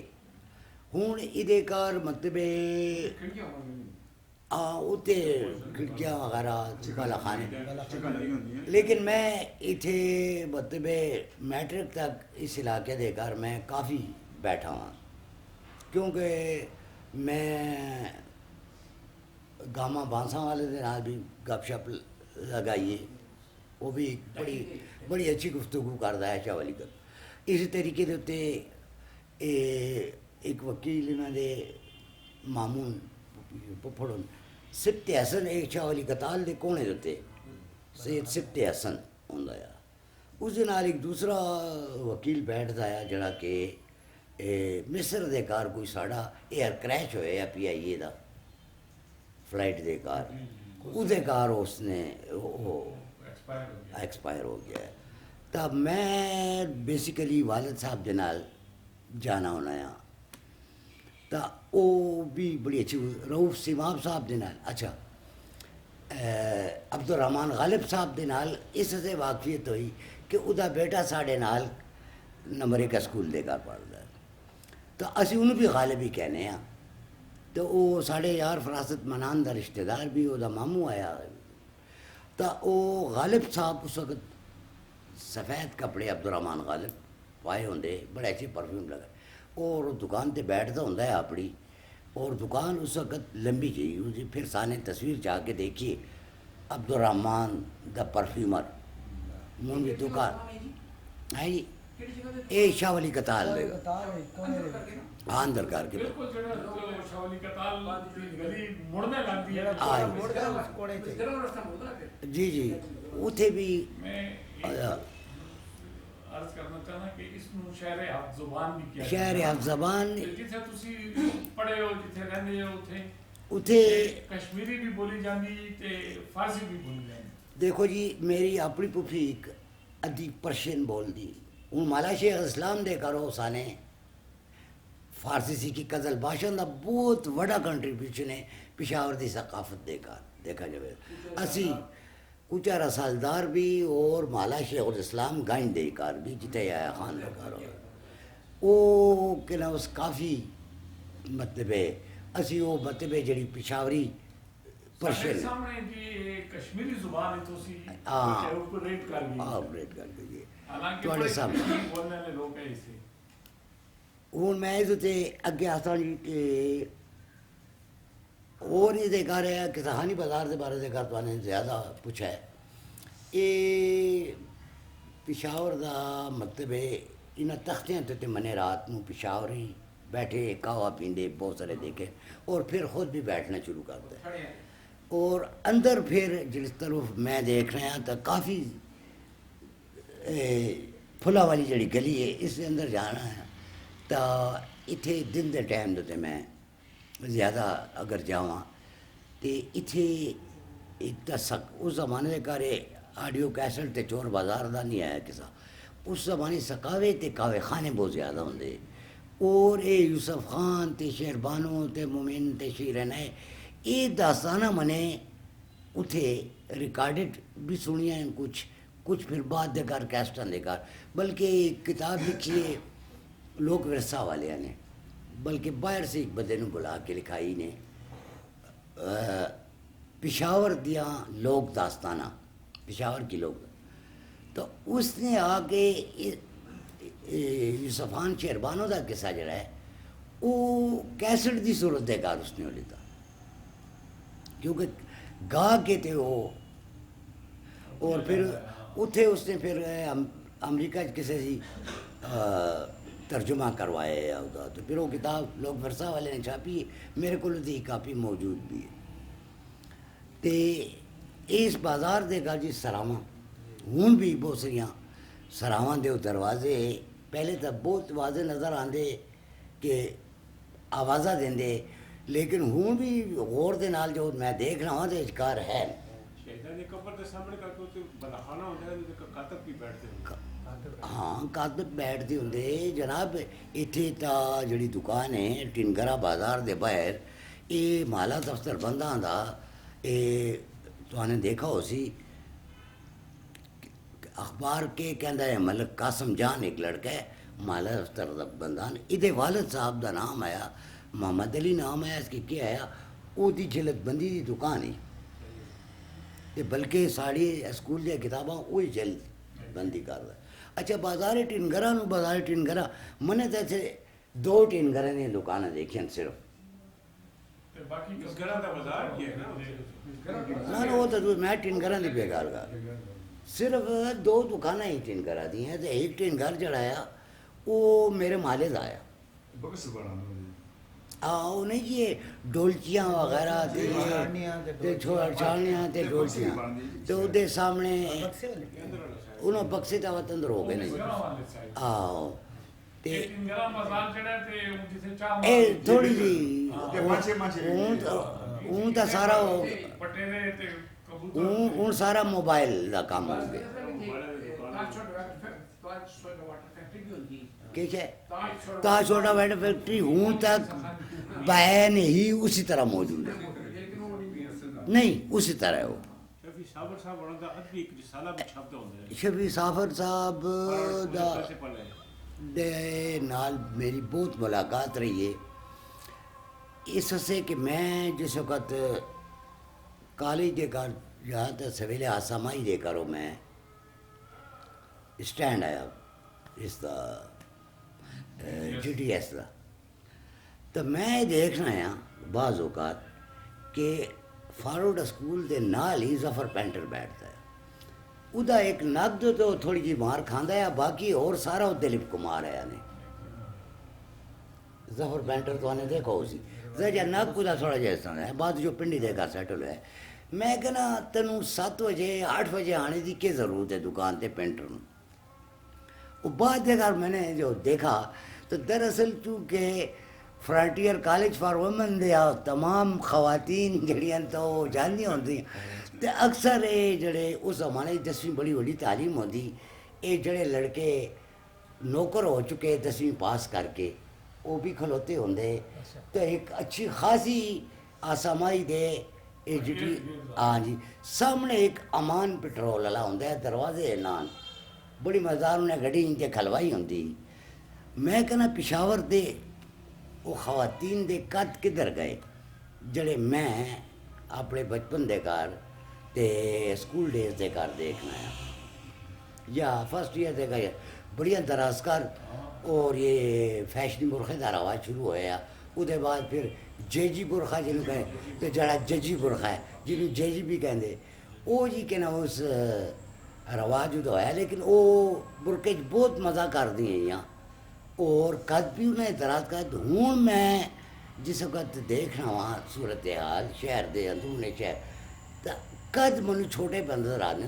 ہوں ادے کار مطلب اتنے کھڑکیاں وغیرہ بالا خانے لیکن میں اتھے مطلب میٹرک تک اس علاقے دے کر میں کافی بیٹھا ہوں کیونکہ میں گاما بانساں والے دے نال بھی گپ شپ لگائیے وہ بھی بڑی اچھی گفتگو کرتا ہے شاہ ولی کر. اسی طریقے دے اتنے ایک وکیل انہوں دے مامون پپھڑ سبت حسن ایک شاہ ولی کتال دے کونے دے سید سبت حسن ہوندا ہے. اس دے نال ایک دوسرا وکیل بیٹھتا ہے جڑا کہ مصر دے کار کوئی ساڑا ایئر کریش ہوئے یا پی آئی اے دا فلائٹ دے کار اس دے کار اس نے ایکسپائر ہو گیا ہے. تب میں بیسیکلی والد صاحب دے نال جانا ہونا ہے تا وہ بھی بڑی اچھی رؤف سیماب صاحب دے نال. اچھا عبد الرحمان غالب صاحب دے نال اس سے واقفیت ہوئی کہ ادا بیٹا ساڑھے نال نمبر 1 اسکول دے کر پڑھتا ہے تو اسی انہوں بھی غالب ہی کہنے ہیں. تو وہ ساڑھے یار فراست منان دا رشتہ دار بھی وہ دا ماموں آیا تو وہ غالب صاحب اس وقت سفید کپڑے عبد الرحمان غالب پائے ہوندے بڑے اچھے پرفیوم لگے اور دکان تے بیٹھتا ہوندا ہے اپنی اور دکان اس وقت لمبی چاہیے پھر سانے تصویر جا کے دیکھیے عبد الرحمان دا پرفیومر مون کی دکان ہے جی اے شاہ ولی کتال لے گا ہاں اندر کر کے جی جی اتھے بھی عرض کرنا چاہنا کہ اس نو شہر حفظ زبان بھی کیا شہر حفظ زبان جتھے تسی پڑھے ہو جتھے رہندے ہو اتھے کشمیری بھی بولی جاندی تے فارسی بھی بولی جاندی. دیکھو جی میری اپنی پوپھی ایک ادھی پرشین بول دی ہوں مالا شیخ اسلام دے کرو سانے فارسی سیکھی کزل باشن دا بہت وڈا کنٹریبیوشن ہے پشاور دی ثقافت دے کر دیکھا جائے اسی کچھ رسالدار بھی اور مالا شیخ الاسلام گائن دے کار بھی جتے آیا خان دے کار وہ کہ نا اس کافی مطلب ہے اسی وہ مطلب ہے جڑی پشاوری پرشین سامنے جی کشمیری زبان ہے تو سی ریٹ کر گئی آپریٹ کر گئی حالانکہ بڑے کشمیری بولنے والے لوگ ہیں اسے. ہوں میں یہ اگے آتا جی کہ اور یہ دیکھا رہا کہ کساخانی بازار کے بارے دیکھا تو نے زیادہ پوچھا ہے. یہ پشاور دا مطلب ہے انہیں تختیاں تے منے رات میں پشاور ہی بیٹھے کہوا پیندے بہت سارے دیکھے اور پھر خود بھی بیٹھنا شروع کرتا ہے. اور اندر پھر جس طرف میں دیکھ رہا تو کافی پھلا والی جڑی گلی ہے اس کے اندر جانا ہے تو اتنے دن کے ٹائم دے میں زیادہ اگر جاواں تو اتنے ایک اس زمانے کے گھر آڈیو کیسٹ تے چور بازار دا نہیں آیا کسا اس زمانے سکاوے تے کاوے خانے بہت زیادہ ہوندے اور اے یوسف خان تے شیر بانو تے مومن تے شیرن ہے یہ داستانہ منے اتھے ریکارڈڈ بھی سنیا ہیں کچھ پھر بعد دے کر کیسٹاں دے کر بلکہ ایک کتاب لکھی ہے لوک ورثہ والے نے بلکہ باہر سے ایک بندے نو بلا کے لکھائی نے پشاور دیاں لوک داستانہ پشاور کی لوگ تو اس نے آ کے یوسف خان شیربانو دا قصہ جڑا ہے وہ کیسٹ دی صورت دے کار اس نے لیتا کیونکہ گا کے تھے وہ اور پھر اتھے اس نے پھر امریکہ کسی سی ترجمہ کروایا ہوتا تو پھر وہ کتاب لوگ ورثہ والے نے چھاپی میرے کو دی کاپی موجود بھی ہے تے اس بازار دے گا جی سراواں ہوں بھی بہت سریاں سراواں دے دروازے پہلے تو بہت واضح نظر آندے کہ آوازہ دیندے لیکن ہوں بھی غور دے نال جو میں دیکھ رہا ہوں تو اجکار ہے ہاں کاتب بیٹھتے ہوں جناب اتنے تا جڑی دکان ہے ٹنگرا بازار دے باہر یہ مالا دفتر بنداں دا یہ تو نے دیکھا ہو سی اخبار کے کہندا ہے ملک قاسم جان ایک لڑکا ہے مالا دفتر دا بندان ادھے والد صاحب دا نام آیا محمد علی نام آیا اس کی کیا آیا وہ دی جلد بندی دی دکان ہی تے بلکہ ساڑی اسکول دیا کتاباں وہی جلد بندی کر رہا اچھا بازار ٹنگرا نو بازار ٹنگرا منے تو ایسے 2 ٹنگرے نے دکانیں دیکھیں صرف نہ وہ تو میں ٹنگرا دی پہ گل کر صرف 2 دکانیں ہی ٹنگرا دی ہیں تو ایک ٹنگر جڑا ہے وہ میرے مالے دا آیا وہ نہیں یہ ڈولچیاں وغیرہ چھاڑیاں تے ڈولچیاں تو دے سامنے انہوں بکسے تا وطندر ہو گئے نہیں آؤ تھوڑی جی اون تا سارا اون سارا موبائل دا کام ہو گیا کیش ہے تاج چھوٹا ویڈ فیکٹری ہوں تک بین ہی اسی طرح موجود ہے نہیں اسی طرح ہے وہ شفیع سافر صاحب دا دے نال میری بہت ملاقات رہی ہے اس سے کہ میں جس وقت کالج دے کر جہاں تک سویلے آسامائی دے کرو میں اسٹینڈ آیا اس دا جی ٹی ایس دا تو میں دیکھ رہا ہوں بعض اوقات کہ فارورڈ اسکول دے نال ہی ظفر پینٹر بیٹھتا ہے ادا ایک نقد تو تھوڑی جی مار کھاندا ہے باقی اور سارا وہ دلیپ کمار ہے نے ظفر پینٹر تو نے دیکھا ہو سی جا نق ادا تھوڑا جا اس طرح ہے بعد جو پنڈی دے کر سیٹل ہے میں کہنا تینوں 7 بجے 8 بجے آنے دی کیا ضرورت ہے دکان تے پینٹر نوں وہ بعد دے کر میں نے جو دیکھا تو دراصل چونکہ فرنٹیئر کالج فار وومن دیا تمام خواتین جڑیاں تو جاننی ہوندی تے اکثر یہ جڑے اس زمانے 10ویں بڑی بڑی تعلیم ہوندی یہ جڑے لڑکے نوکر ہو چکے 10ویں پاس کر کے وہ بھی کھلوتے ہوندے تو ایک اچھی خاصی آسامائی دے جی ہاں جی سامنے ایک امان پٹرول والا ہوندا ہے دروازے نان بڑی مزار انہیں گڈی ان کے کھلوائی ہوندی میں کہنا پشاور دے وہ خواتین دے قد کدھر گئے جڑے میں اپنے بچپن دے کار تے اسکول ڈیز دے کار دیکھنا ہے یا فرسٹ ایئر دے گئے بڑیاں دراز کر اور یہ فیشنی برخے دا رواج شروع ہویا ادھے بعد پھر جے جی برخہ جنہوں کہیں تو جڑا ججی برخہ ہے جنہوں جے جی بھی کہیں دے وہ جی کہ نا اس رواج ادھا ہویا لیکن وہ برقے بہت مزہ کر دی ہیں یہاں اور قد بھی انہیں دراز قد ہوں میں جس وقت دیکھ رہا ہوں صورتحال شہر دے اندرون شہر ਤਾਂ ਕਦ ਮੈਨੂੰ ਛੋਟੇ ਨਜ਼ਰ ਆਨੇ।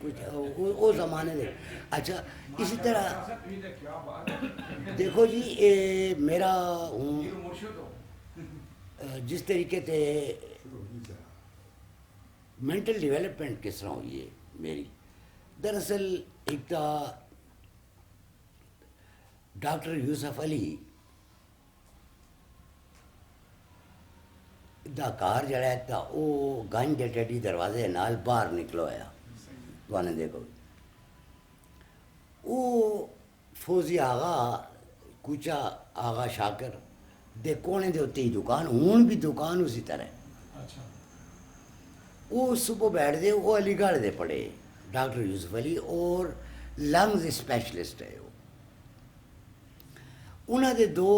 کچھ وہ زمانے دے. اچھا اسی طرح دیکھو جی میرا ہوں جس طریقے سے مینٹل ڈیولپمنٹ کس طرح ہوئی ہے میری، دراصل ایک تو ڈاکٹر یوسف علی دا کار جڑا ہے تا وہ گنج دے ٹیڈی دروازے نال باہر نکلو آیا تو نے دیکھو وہ فوزی آغا کوچا آغا شاکر دے کونے دے ہوتی دکان ہون بھی دکان اسی طرح ہے. اچھا وہ صبح بیٹھ دے وہ علی گڑھ دے پڑھے ڈاکٹر یوسف علی اور لنگز اسپیشلسٹ ہے وہ. انہوں دے دو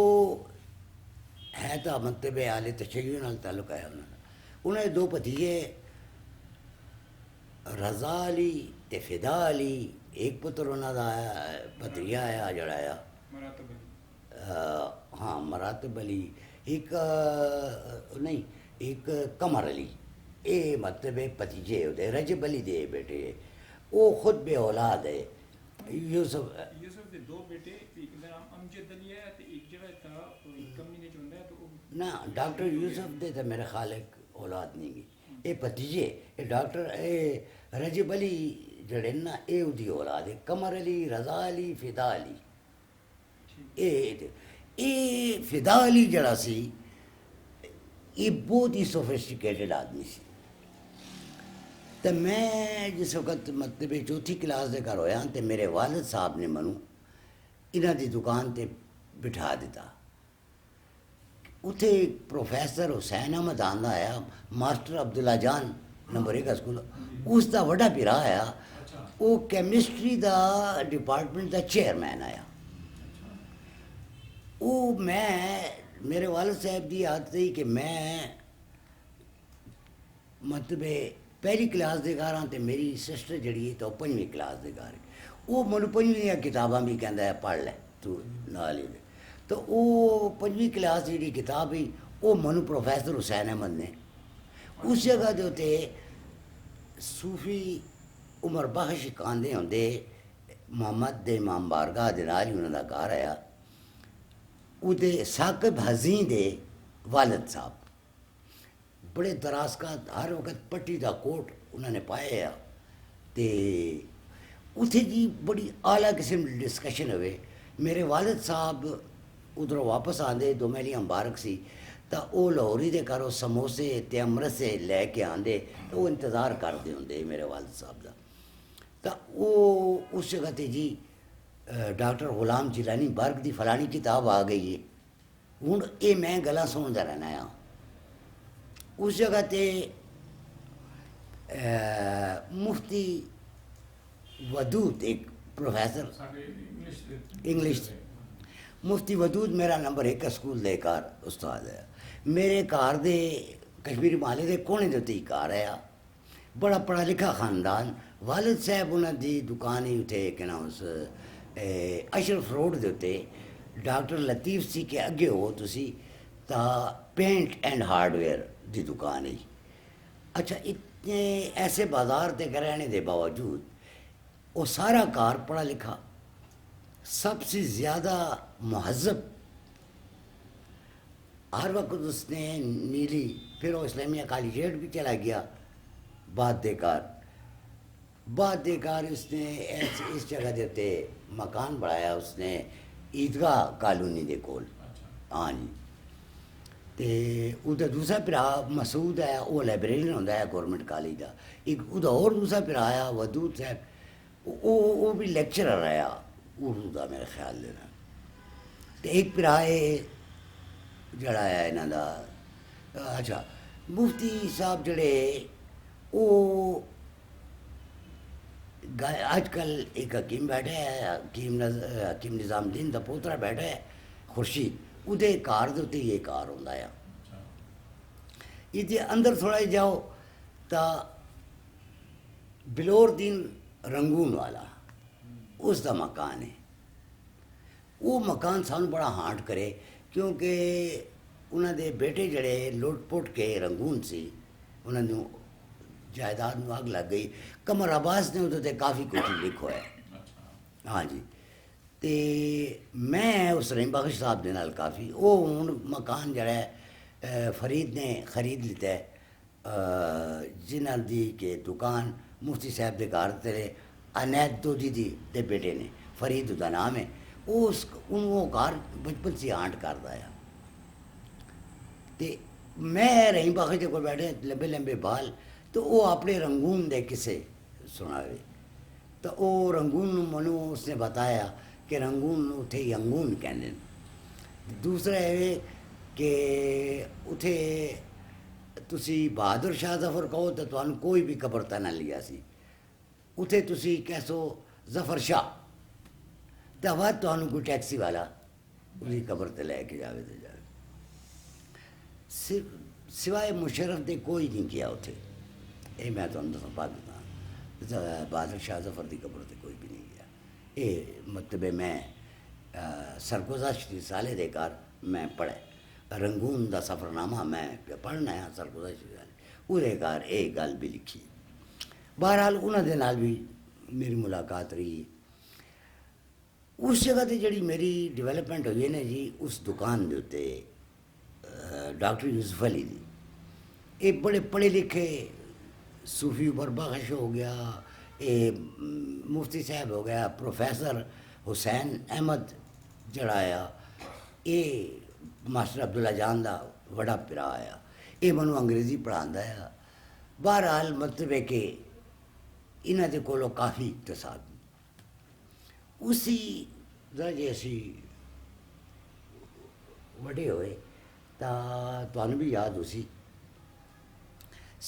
ہے تو مطلب آلے تشیع نال تعلق ہے انہوں نے دو بھتیجے رضا علی تے فدا علی، ایک پتر انہوں دا بھتریجا آیا جڑا آیا ہاں مراتب علی، ایک نہیں ایک قمر علی، اے مطلب بھتیجے ہوتے رجب علی دے بیٹے، وہ خود بے اولاد ہے. یوسف دے دو بیٹے، ایک دا نام امجد علی ہے تے ایک جڑا تھا کمی نے چوندا ہے تو نہ ڈاکٹر یوسف دے تو میرے خالق اولاد نہیں گی، اے بھتیجے اے ڈاکٹر اے رجب علی جڑے نا اے دی اولاد ہے، قمر علی، رضا علی، فدا علی. اے فدا علی جڑا سی یہ بہت ہی سوفسٹیکیٹڈ آدمی سی. تو میں جس وقت مطلب چوتھی کلاس دے گھر ہویا تو میرے والد صاحب نے منو انہاں دی دکان تے بٹھا دیتا. اتھے پروفیسر حسین احمد آندا آیا، ماسٹر عبداللہ جان نمبر 1 اسکول اس دا وڈا پیرا آیا، وہ chemistry the department the chairman آیا. وہ میرے والد صاحب دی عادت تھی کہ میں مطلب پہلی کلاس دے گھر ہاں تے میری سسٹر جڑی ہے تو 5ویں کلاس دے گھر ہے. وہ مجھے 5ویں دیا کتاباں بھی کہندا ہے پڑھ لے تو نال ہی. تو وہ 5ویں کلاس جی کتاب ہی وہ منو پروفیسر حسین احمد نے اس جگہ دے ہوتے صوفی عمر بخش کاندے ہوندے محمد دے امام بارگاہ دے نال ہی انہوں دا گھر آیا. وہ دے ثاقب حزین دے والد صاحب بڑے دراز کا ہر وقت پٹی دا کوٹ انہوں نے پایا تے اتھے جی بڑی اعلیٰ قسم ڈسکشن ہوئے. میرے والد صاحب ادھروں واپس آندے دو میلیاں مبارک سی تو وہ لاہوری دے کرو سموسے تے امرت سے لے کے آندے تو وہ انتظار کرتے ہوندے میرے والد صاحب دا. تو وہ اس جگہ تے جی ڈاکٹر غلام جیلانی برگ دی فلانی کتاب آ گئی ہے ہوں یہ میں گلا سنتا رہنا ہاں. اس جگہ تے مفتی ودود ایک پروفیسر انگلش مفتی ودود میرا نمبر 1 اسکول دے کار استاد ہے. میرے کار دے کشمیری محلے دے کونے دے اتنے کار ہے، بڑا پڑھا لکھا خاندان. والد صاحب انہوں دی دکان ہی اتنے کہ نا اس اشرف روڈ دے اتنے ڈاکٹر لطیف سی کے اگے ہو تسی تا پینٹ اینڈ ہارڈ ویئر دی دکان ہی. اچھا اتنے ایسے بازار تے رہنے دے باوجود وہ سارا کار پڑھا لکھا، سب سے زیادہ مہذب. ہر وقت اس نے نیلی پھر وہ اسلامیہ کالجیٹ بھی چلا گیا بعد دے کار اس نے اس جگہ دیتے مکان بڑھایا اس نے عیدگاہ کالونی دے کول. ہاں جی. تے ادھر دوسرا پھرا مسعود ہے وہ لائبریرین ہوتا ہے گورنمنٹ کالج کا. ایک ادھر اور دوسرا پھرا آیا ودود صاحب وہ بھی لیکچرر آیا اردو کا میرے خیال دینا. تو ایک پھرا ہے جڑا ہے انہوں دا اچھا مفتی صاحب جڑے وہ آج کل ایک حکیم بیٹھا ہے حکیم نظام الدین دا پوترا بیٹھا ہے خورشید ادھے کار دے اتنے یہ کار ہوتا ہے. یہ اندر تھوڑا ہی جاؤ تا بلور دین رنگون والا اس دا مکان ہے. وہ مکان سانو بڑا ہانٹ کرے کیونکہ ਉਹਨਾਂ ਦੇ ਬੇਟੇ ਜਿਹੜੇ ਲੁੱਟ-ਪੁੱਟ ਕੇ ਰੰਗੂਨ ਸੀ, ਉਹਨਾਂ ਨੂੰ ਜਾਇਦਾਦ ਨੂੰ ਅੱਗ ਲੱਗ ਗਈ। ਕਮਰ ਅਬਾਸ ਨੇ ਉਹਦੇ 'ਤੇ ਕਾਫੀ ਕੁਝ ਲਿਖਿਆ ਹੈ। ہاں جی تے میں اس رحیم بخش صاحب دے نال کافی وہ ہوں مکان جڑا ہے فرید نے خرید لیتا ہے جنہاں دی کہ دکان مفتی صاحب دے گھر تیرے عنایت دودھی دی دے بیٹے نے، فرید دا نام ہے، وہ گھر بچپن سے آنٹ کردا ہے۔ تے میں رحیم بخش دے کول بیٹھے لمبے لمبے بال، تو وہ اپنے رنگون دے کسے سناوے، تو وہ رنگون منو اس نے بتایا کہ رنگون اتھے ینگون کہندے ہیں۔ دوسرا ہے کہ اتھے تسی بہادر شاہ ظفر کہو تو تمہیں کوئی بھی قبر تے نہ لیا سی، اتھے تسی کہسو ظفر شاہ تو بعد تمہیں کوئی ٹیکسی والا اسی قبر تے لے کے جاوے تو جاوے، سوائے مشرف دے کوئی نہیں کیا اتھے۔ یہ میں تمہیں دساں پاکستان بہادر شاہ ظفر دی قبر تے کوئی بھی نہیں گیا۔ یہ مطلب میں سرگزشت رسالے دے کر میں پڑھے رنگون دا سفر نامہ میں پڑھنا ہے سرگزشت رسالے وہ دے کر یہ گل بھی لکھی۔ بہرحال انہوں دے نال بھی میری ملاقات رہی۔ اس جگہ تے جڑی میری ڈیولپمنٹ ہوئی ہے نا جی، اس دکان دے اتے ڈاکٹر یوسف علی دی، یہ بڑے پڑھے لکھے صوفی عمر بخش ہو گیا، مفتی صاحب ہو گیا، پروفیسر حسین احمد جڑا آیا، یہ ماسٹر عبداللہ جان دا وڈا پرا آیا، یہ منو انگریزی پڑھاندا ہے۔ بہرحال مطلب ہے کہ انہاں دے کولوں کافی اقتصاد اسی طرح جے اسی وڈے ہوئے تا تانوں بھی یاد اسی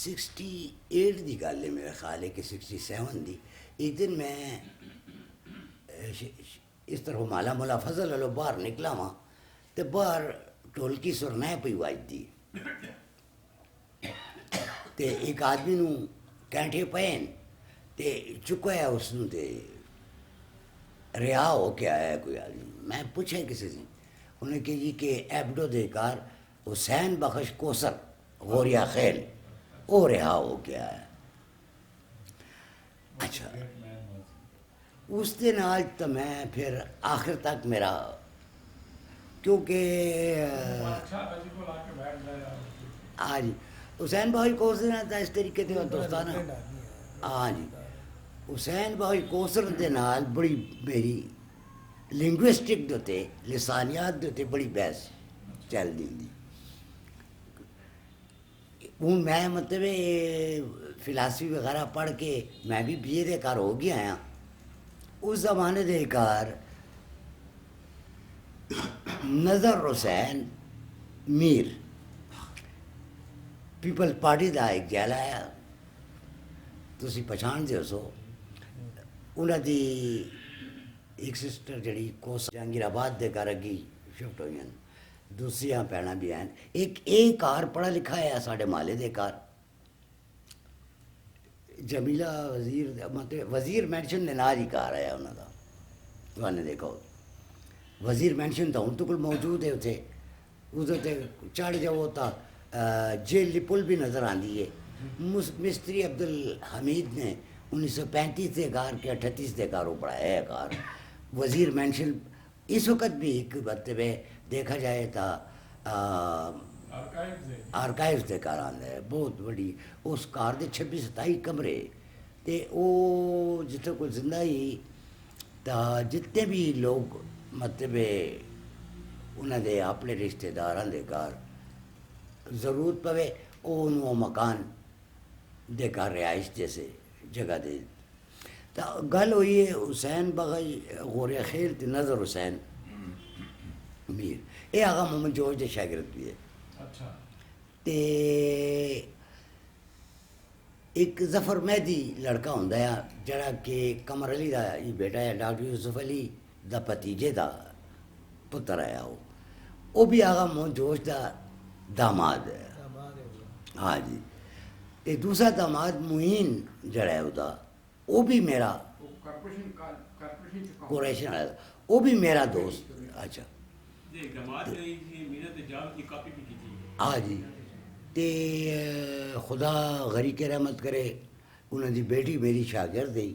68 دی گل ہے میرا خیال ہے کہ 67 دی، ایک دن میں اس طرح مالا مولا فضل والو باہر نکلا وہاں تو باہر ڈھولکی سرنا پی وجدی تے ایک آدمی نو کینٹے پین تے چکایا اس نو تے رہا ہو کے آیا کوئی آدمی۔ میں پوچھا کسی سے، انہوں نے کہ جی کہ ایبڈو دے کار حسین بخش کوثر غوریہ خیل وہ رہا ہو کے آیا۔ اچھا اس دن آج تو میں پھر آخر تک میرا کیونکہ ہاں جی حسین بھائی کوثر تھا اس طریقے سے دوستانہ، ہاں جی حسین بھائی کوثر دے نال بڑی میری لنگوسٹک دے لسانیات دے بڑی بحث چل دی ہوندی۔ ہوں میں مطلب فلاسفی وغیرہ پڑھ کے میں بھی بی اے دے کار ہو گیا ہاں۔ اس زمانے دے کار نظر حسین میر پیپل پارٹی دا ایک جیل آیا، تسی پہچان دے سو، انہاں دی ایک سسٹر جڑی کوس جہانگیر آباد دے کر اگی شفٹ ہوئی ہیں، دوسریاں پیڑاں بھی ہیں، ایک کار پڑھا لکھا ہے ساڑھے محلے دے کار جمیلہ وزیر مطلب وزیر مینشن دے نال ہی کار آیا انہوں دا، تو نے دیکھا وزیر مینشن تو ہوں تو کل موجود ہے اتنے ادھر تے چڑھ جاؤ تا جیل دی پل بھی نظر آندی ہے۔ مستری عبدالحمید نے 1935 سے کار کے 38 سے کاروں پڑھایا ہے کار وزیر مینشن اس وقت بھی ایک مطلب دیکھا جائے تا آرکائیوز دے کار آندا ہے بہت بڑی، اس کار دے 26-27 کمرے تے او جتنے کوئی زندہ ہی تا جتنے بھی لوگ مطلب انہوں دے اپنے رشتہ داراں دے کار ضرورت پوے وہ مکان دے کار رہائش جیسے جگہ دے۔ تا گل ہوئی ہے حسین بخش غوریہ خیل تے نظر حسین میر، یہ آغا محمد جوش دے شاگرد بھی ہے۔ تے ایک ظفر مہدی لڑکا ہوندا ہے جڑا کہ قمر علی دا یہ بیٹا ہے، ڈاکٹر یوسف علی دا پتیجے دا پتر ہے، وہ بھی آغا محمد جوش دا داماد ہے۔ ہاں جی تے دوسرا داماد معین جڑا ہے وہ بھی میرا کارپوریشن والا وہ بھی میرا دوست۔ اچھا جی جماعت کی مینت جام کی کاپی بھی کی تھی ہاں جی تے خدا غریق رحمت کرے انہوں دی بیٹی میری شاگرد ہے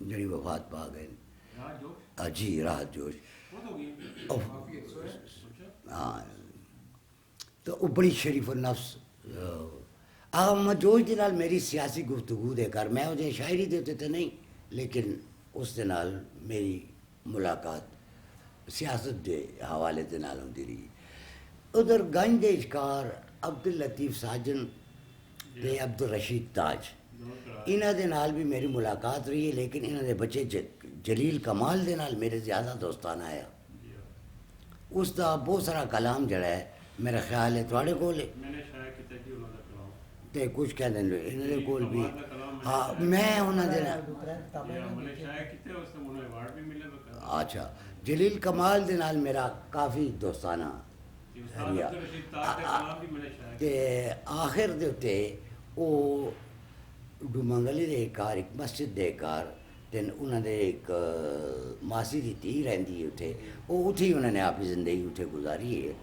جڑی وفات پا گئے راہ جو جی راحت جوش بہت ہو گئی ہاں تو وہ بڑی شریف النفس محمد جوش دے نال میری سیاسی گفتگو دے کر میں وہ شاعری دیتے تو نہیں لیکن اس دے نال میری ملاقات سیاست دے حوالے دے نال ہوندی رہی ادھر گنج دے اشکار عبداللطیف ساجن تے عبدالرشید تاج انہاں دے نال بھی میری ملاقات رہی ہے لیکن انہاں دے بچے جلیل کمال دے نال میرے زیادہ دوستانہ آیا اس دا بہت سارا کلام جڑا ہے میرا خیال ہے تھوڑے کول میں نے شاید کیا کہ انہوں کا کلام تے کچھ کہہ دیں انہاں دے کول بھی ہاں میں انہاں دے میں نے شاید کیا اس سے انہوں ایوارڈ بھی ملے وقت اچھا جلیل کمال دے نال میرا کافی دوستانہ تے آخر دے اتے وہ ڈومنگلی دے کار ایک مسجد دے کار تے انہوں نے ایک ماسی دی تھی رہندی ہے اتھے وہ اتھی انہوں نے اپنی زندگی اتھے گزاری ہے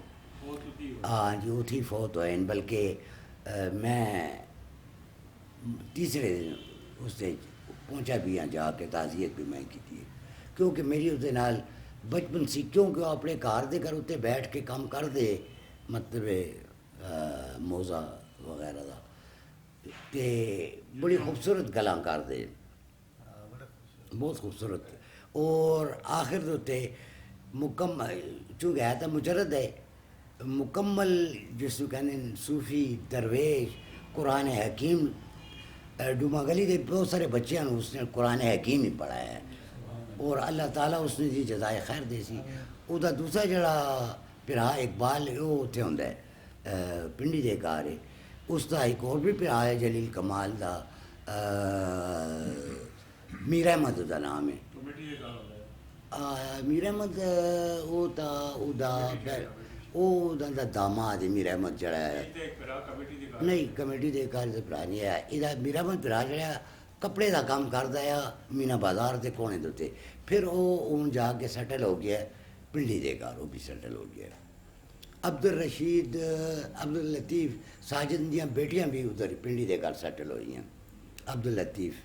ہاں جی اتھی فوت ہوئے بلکہ میں تیسرے دن اس سے پہنچا بھی ہاں جا کے تعزیت بھی میں کی تھی کیونکہ میری اس دے نال بچپن سی کیونکہ وہ اپنے گھر دے کر اتنے بیٹھ کے کام کر دے مطلب موزہ وغیرہ دا تے بڑی خوبصورت گلاں کر دے بہت خوبصورت اور آخر دوتے مکمل چونکہ ہے تو مجرد ہے مکمل جس کو کہنے صوفی درویش قرآن حکیم ڈوما گلی دے بہت سارے بچیاں اس نے قرآن حکیم ہی پڑھایا ہے اور اللہ تعالیٰ اس نے جی جزائے خیر دے سی وہ دوسرا جڑا پھرا اقبال وہ اتنے ہوندا ہے پنڈی دے گھر ہے اس دا ایک اور بھی پھرا ہے جلیل کمال دا میر احمد دا نام ہے میر احمد وہ تا وہ دا داماد ہے میر احمد جڑا ہے نہیں کمیٹی دے کار سے پھرا نہیں ہے یہ میر احمد پھرا جڑا کپڑے دا کام کردا ہے مینا بازار دے کونے دے پھر وہ جا کے سیٹل ہو گیا پنڈی دے گھر وہ بھی سیٹل ہو گیا عبدالرشید عبداللطیف ساجد دیاں بیٹیاں بھی ادھر پنڈی دے گھر سیٹل ہوئی ہیں عبداللطیف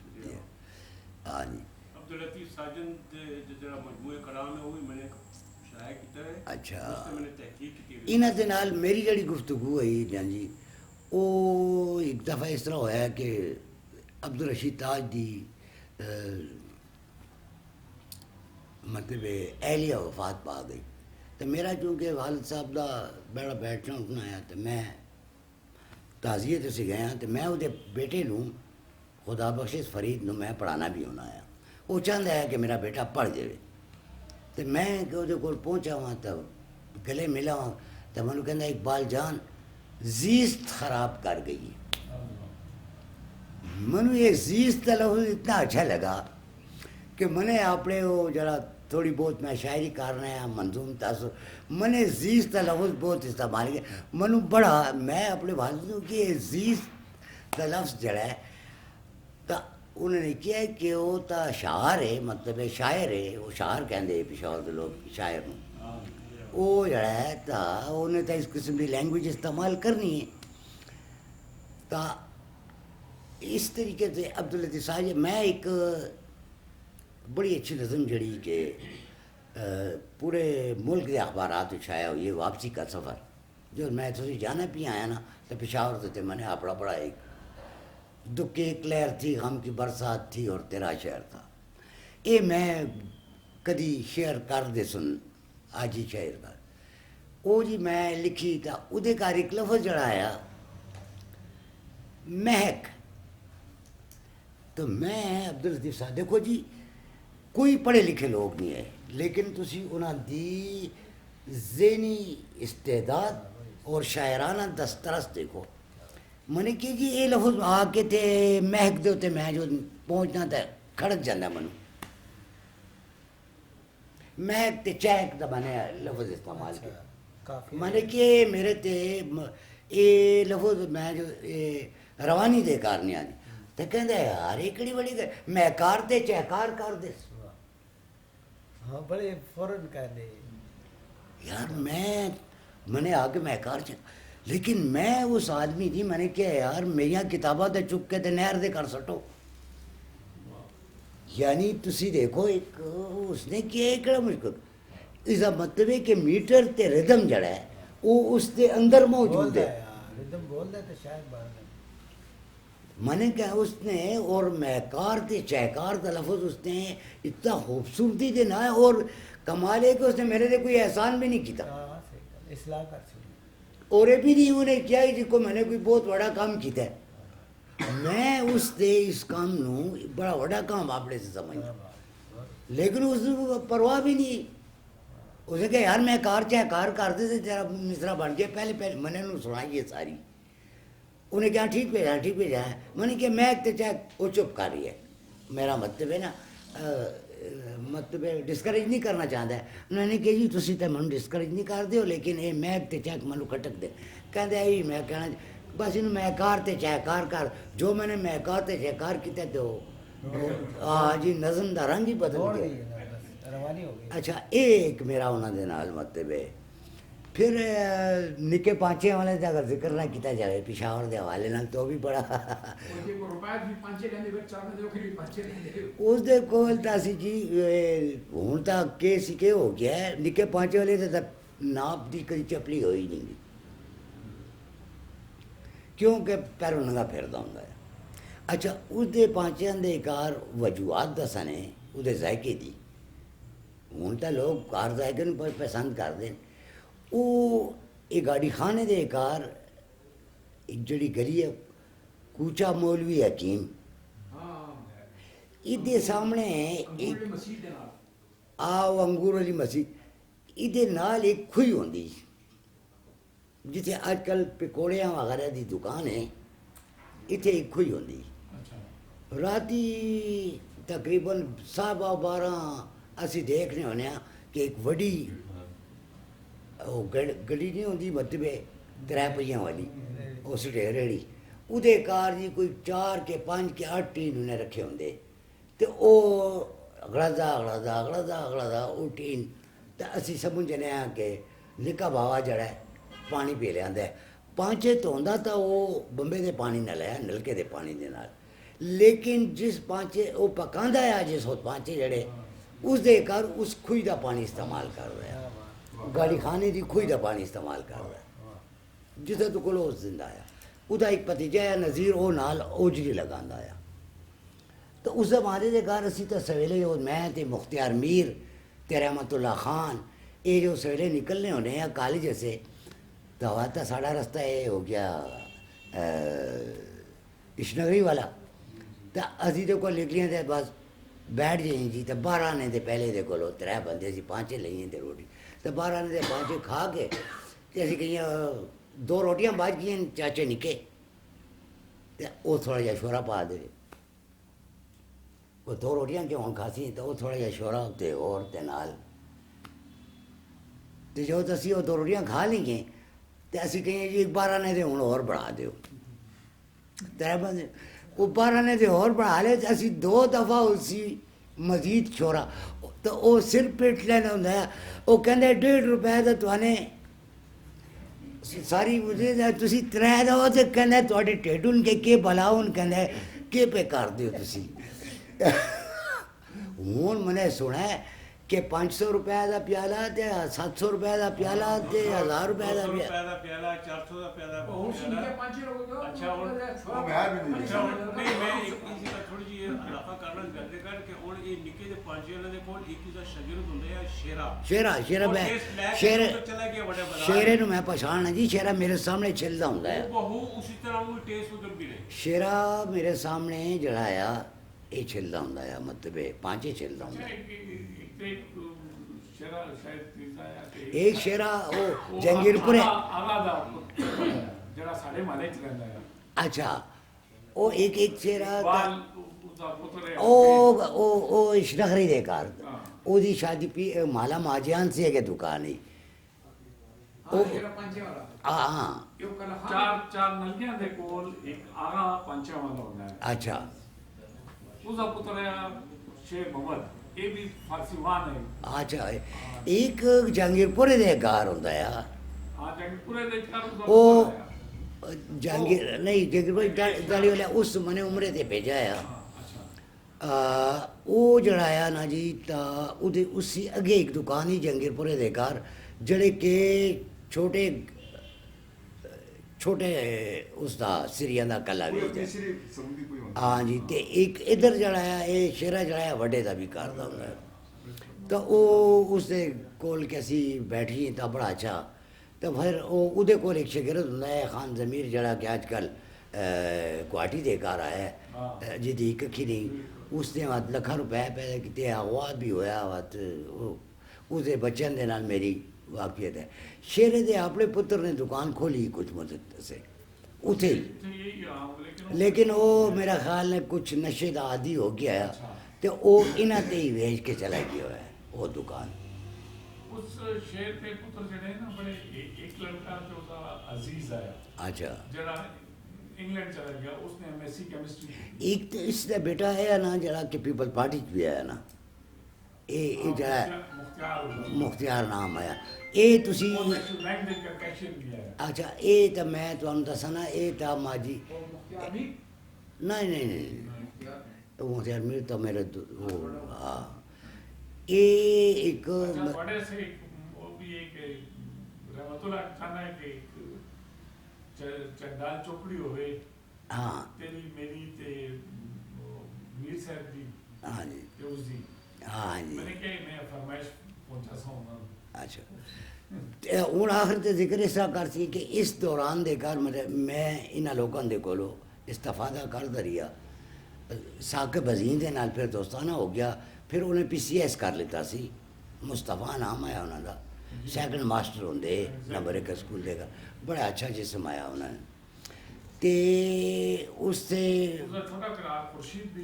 ہاں جی عبداللطیف ساجن جڑا مجموعہ کلام ہے وہ بھی میں نے شائع کیتا ہے اچھا میں نے تحقیق کی انہاں دے نال میری جڑی گفتگو ہوئی جان جی وہ ایک دفعہ اس طرح ہویا کہ عبدالرشید تاج دی مطلب اہلیہ وفات پا گئی تو میرا چونکہ والد صاحب دا بڑا بیٹھنا اٹھنا آیا تو میں تعزیت سے گیا تو میں وہ بیٹے نوں خدا بخشش فرید نوں میں پڑھانا بھی ہونا آیا وہ چاہتا ہے کہ میرا بیٹا پڑھ جائے تو میں وہ کول پہنچا ہوا تو گلے ملا ہوا تو میں نے کہنا اقبال جان زیست خراب کر گئی منو یہ زیست کا لفظ اتنا اچھا لگا کہ میں نے اپنے وہ جڑا تھوڑی بہت میں شاعری کرنا ہے منظوم تاثر میں نے زیست کا لفظ بہت استعمال کیا منو بڑا میں اپنے والدوں کی یہ زیست کا لفظ جڑا ہے تو انہوں نے کیا ہے کہ وہ تا شاعر ہے مطلب شاعر ہے وہ شاعر کہندے پشاور کے لوگ شاعر ہوں وہ جڑا ہے تا انہیں تا اس قسم کی لینگویج استعمال کرنی ہے تا اس طریقے سے عبداللطیف صاحب میں ایک بڑی اچھی نظم جڑی کہ پورے ملک کے اخبارات شائع ہوئی ہے واپسی کا سفر جو میں تھی جانا بھی آیا نا تو پشاور سے میں نے اپنا بڑا ایک دکھ کی ایک لہر تھی غم کی برسات تھی اور تیرا شعر تھا یہ میں کدی شعر کر دے سن آج ہی شعر کا وہ جی میں لکھی تھا ادھے کار ایک لفظ جڑا آیا مہک تو میں عبداللطیف صاحب دیکھو جی کوئی پڑھے لکھے لوگ نہیں ہے لیکن تسی انہاں دی ذہنی استعداد اور شاعرانہ دسترس دیکھو میں نے کہ جی یہ لفظ آ کے تے مہک دے ہوتے میں جو پہنچنا تھا کھڑک جانا منو مہک تے چہک دا میں نے لفظ استعمال کیا میں نے کہ میرے تے یہ لفظ میں جو روانی دے کار نہیں آنی تو کہندے یار یہ کڑی بڑی میں کار دے چہکار کر دے ہاں بڑے فوراً کہنے یار میں نے آ کے مہکار لیکن میں اس آدمی دی میں نے کیا یار میریاں کتاباں تے چک کے تے نہر دے کر سٹو. یعنی تسی دیکھو ایک اس نے کیا ایک مشکل اس کا مطلب ہے کہ میٹر تے ردم جڑا ہے وہ اس کے اندر موجود ہے. ردم بولتا ہے تو شاید بار میں نے کہا اس نے اور مہکار تے چہکار کا لفظ اس نے اتنا خوبصورتی دے نہ ہے اور کمال ہے کہ اس نے میرے لیے کوئی احسان بھی نہیں کیتا اصلاح کر سکتے اور یہ بھی نہیں انہیں کیا جس کو میں نے کوئی بہت بڑا کام کیتا ہے. میں اس دے اس کام نو بڑا بڑا کام آپ نے سے سمجھا لیکن اس نے پرواہ بھی نہیں. اس نے کہا یار میں کار چاہے کار کرتے تھے تیرا مصرا بن گیا پہلے میں نے انہوں سنائی یہ ساری. انہیں کہا ٹھیک بھیجا ہے. میں نے کہا میں ایک چاہے وہ چپ کر رہی ہے میرا مطلب ہے نا مطلب ڈسکریج نہیں کرنا چاہتا ہے. انہوں نے کہا جی تسی تو میں ڈسکریج نہیں کر دیو لیکن یہ میں تے چیک مینو کھٹک دے کہتے ہے میں کہنا بس انہوں میں کار تے چاہے کار کر جو میں نے میں کار تے چاہے کار کیتا تو ہاں جی نظم دا رنگ ہی بدل گیا روانی ہو گئی. اچھا ایک میرا انہوں دے نال مطلب ہے. پھر نکے پانچے والے کا اگر ذکر نہ کیتا جائے پشاور دے حوالے نال تو بھی بڑا اس دے کول تا سی جی ہوں تک کے سی کے ہو گیا ہے نکے پانچے والے تے ناپ دی کئی چپلی ہوئی نہیں گی کیونکہ پیروں ننگا پھردا ہوندا ہے. اچھا اس دے پانچیاں دے کار وجوہات دسنے اس دے ذائقے دی ہوں تو لوگ کار ذائقے نوں پسند کرتے ہیں. وہ ایک گاڑی خانے دے کار ایک جڑی گلی ہے کوچا مولوی حکیم یہ سامنے ایک آو انگور والی مسجد یہ نال ایک کھوئی ہوندی جتھے اج کل پکوڑیاں وغیرہ دی دکان ہے اتنے ایک کھوئی ہوندی. راتی تقریباً 12:30 اسی دیکھنے ہونے ہیں کہ ایک وڈی وہ گڈی نہیں ہوتی مطلب 3 پہیاں والی اس ریڑی وہ کار جی کوئی 4 کے 5 کے 8 ٹین انہیں رکھے ہوندے تو وہ اگڑا وہ ٹین تو اسی سمجھنے ہاں کہ نکا باوا جڑا ہے پانی پی لیا ہے. پانچے دھوندا تو وہ بمبے دے پانی نال ہے نلکے دے پانی دے نال لیکن جس پانچے وہ پکاندا ہے جس پانچے جڑے اس دے کر اس کھوئی دا پانی استعمال کر رہا ہے گاڑی خانے دی کھوئی دا پانی استعمال کر رہا ہے جسے تو کلو اس زندہ آیا وہ ایک پتیجہ ہے نظیر وہ نال اوجری لگاندا آیا. تو اس زمانے دے گھر اسی تو سویلے میں تے مختار میر تے رحمت اللہ خان یہ جو سویلے نکلنے ہونے ہیں کالج سے تو آتا ساڑھا رستہ یہ ہو گیا اشنگری والا تو اسی دے کو نکلیاں تے بس بیٹھ جائیں جی تو 12 آنے دے پہلے دے کولو 3 بندے سی 5 لئیں تے روٹی تو 12 آنے دے 5 کھا کے تے اسی کہیں 2 روٹیاں بچ گئیں چاچے نکے تے وہ تھوڑا جہا شورا پا دے وہ 2 روٹیاں کیوں ہوں کھاسی تو وہ تھوڑا جہا شورا تے اور تے نال تے جو تو اسی وہ 2 روٹیاں کھا لیں گے تے اسی کہیں جی 12 آنے دے ہوں اور بڑھا دیو 3 بندے وہ 12 آنے دے اور بڑھا لے اسی 2 دفعہ اسی مزید چھوڑا تو وہ سر پیٹ لینا ہوتا ہے وہ کہتے 1.5 روپے تو توانے ساری تسی 3 دو تو کہتے تھوڑے ٹھڈ ان کے بلاؤ کہتے کہ پہ کر دیو تسی ہوں میں نے سنا ہے کہ 500 روپے دا پیالہ تے 700 روپے دا پیالہ تے 1000 روپے دا پیالہ 400 دا پیالہ اچھا نہیں میں ایک تھوڑی جی اضافہ کرنا گل کر کہ ہن یہ نکے دے 5 والے دے کول ایک دا شاگرد ہوندا ہے شیرا میں شیرے نو میں پہچان جی شیرا میرے سامنے چلدا ہوندا ہے وہ اسی طرح وہ ٹیسٹ ادھر بھی رہے شیرا میرے سامنے جڑا آیا یہ چلدا ہوندا ہے مطلب 5 چلدا ہوندا ہے. ایک شیرا وہ جنگیر پورے اچھا وہ ایک شیرا او اشنخری دے کار او دی شادی پی مالا ماجیان سے ایک دکان ہی ہاں 4 نلکیاں دے کول ایک آغا 5 والا ہوندا ہے اچھا اس دا پتر ہے شیر محمد ਇਹ ਵੀ ਫਾਰਸੀ ਵਾਨ ਹੈ ਅੱਛਾ ਇੱਕ ਜਹਾਂਗੀਰਪੁਰੇ ਦੇ ਘਰ ਹੁੰਦਾ ਆ ਹਾਂ ਜੰਗਪੁਰੇ ਦੇ ਘਰ ਉਹ ਜਹਾਂਗੀਰ ਨਹੀਂ ਜਹਾਂਗੀਰ ਦਾੜੀ ਵਾਲਾ ਉਸ ਮਨੇ ਉਮਰੇ ਤੇ ਭੇਜਾ ਆ ਉਹ ਜਿਹੜਾ ਆ ਨਾ ਜੀ ਤਾਂ ਉਹਦੇ ਉਸੇ ਅੱਗੇ ਇੱਕ ਦੁਕਾਨ ਹੀ ਜਹਾਂਗੀਰਪੁਰੇ ਦੇ ਘਰ ਜਿਹੜੇ ਕਿ ਛੋਟੇ ਉਸ ਦਾ ਸਿਰੀਆਂ ਦਾ ਕਲਾ ਵੀ ਹਾਂ ਜੀ ਤੇ ਇੱਕ ਇੱਧਰ ਜਿਹੜਾ ਆ ਇਹ ਸ਼ੇਰਾ ਜਿਹੜਾ ਆ ਵੱਡੇ ਦਾ ਵੀ ਕਰਦਾ ਹੁੰਦਾ ਤਾਂ ਉਹ ਉਸਦੇ ਕੋਲ ਕਿ ਅਸੀਂ ਬੈਠੀ ਤਾਂ ਬੜਾ ਅੱਛਾ ਤਾਂ ਫਿਰ ਉਹ ਉਹਦੇ ਕੋਲ ਇੱਕ ਸ਼ਾਗਿਰਦ ਹੁੰਦਾ ਹੈ ਖਾਨ ਜ਼ਮੀਰ ਜਿਹੜਾ ਕਿ ਅੱਜ ਕੱਲ੍ਹ ਗੁਹਾਟੀ ਦੇ ਘਰ ਆਇਆ ਹੈ ਜਿਹਦੀ ਇੱਕ ਅੱਖੀ ਨਹੀਂ ਉਸਨੇ ਲੱਖਾਂ ਰੁਪਏ ਪੈਦਾ ਕੀਤੇ ਅਗਵਾ ਵੀ ਹੋਇਆ ਵਾ ਤੇ ਉਸਦੇ ਬੱਚਿਆਂ ਦੇ ਨਾਲ ਮੇਰੀ واقعیت ہے شیرے دے اپنے پتر نے دکان کھولی کچھ مدت سے اتھے لیکن وہ میرا خیال ہے کچھ نشے دا عادی ہو گیا ہے تو وہ انہاں تے ہی بھیج کے چلا گیا ہے وہ دکان اس شیر تے پتر جڑے نا بڑے ایک لڑکا جو دا عزیز آیا اچھا جڑا انگلینڈ چلا گیا اس نے ایم ایس سی کیمسٹری ایک تو اس دا بیٹا ہے نا جڑا کہ پیپل پارٹی بھی آیا نا یہ جڑا مختار نام آیا ਇਹ ਤੁਸੀਂ ਅੱਛਾ ਇਹ ਤਾਂ ਮੈਂ ਤੁਹਾਨੂੰ ਦੱਸਾਂ ਨਾ ਇਹ ਤਾਂ ਮਾਜੀ ਨਹੀਂ ਉਹ ਮੁਖਤਿਆਰ ਮੀਰ ਤਾਂ ਮੇਰੇ ਹਾਂ ਇਹ ਇੱਕ بڑے سے وہ بھی ایک رحمت اللہ کھانا ہے کہ چنڈال چوکڑی ہوئے ہاں تیری میری تے میر صاحب دی ہاں جی تے اس دی ہاں جی میں نے کہا میں فرمائش پہنچا سا ہوں اچھا ہوں آخر تے ذکر اس طرح کر سی کہ اس دوران دے کر میں انہاں لوگوں دے کولو استفادہ کردا رہیا ثاقب عظیم دے نال پھر دوستانہ ہو گیا پھر انہیں پی سی ایس کر لیتا سی مصطفیٰ نام آیا انہوں دا سیکنڈ ماسٹر ہوندے نمبر ایک اسکول دے گا بڑا اچھا جسم آیا انہوں نے تے اس سے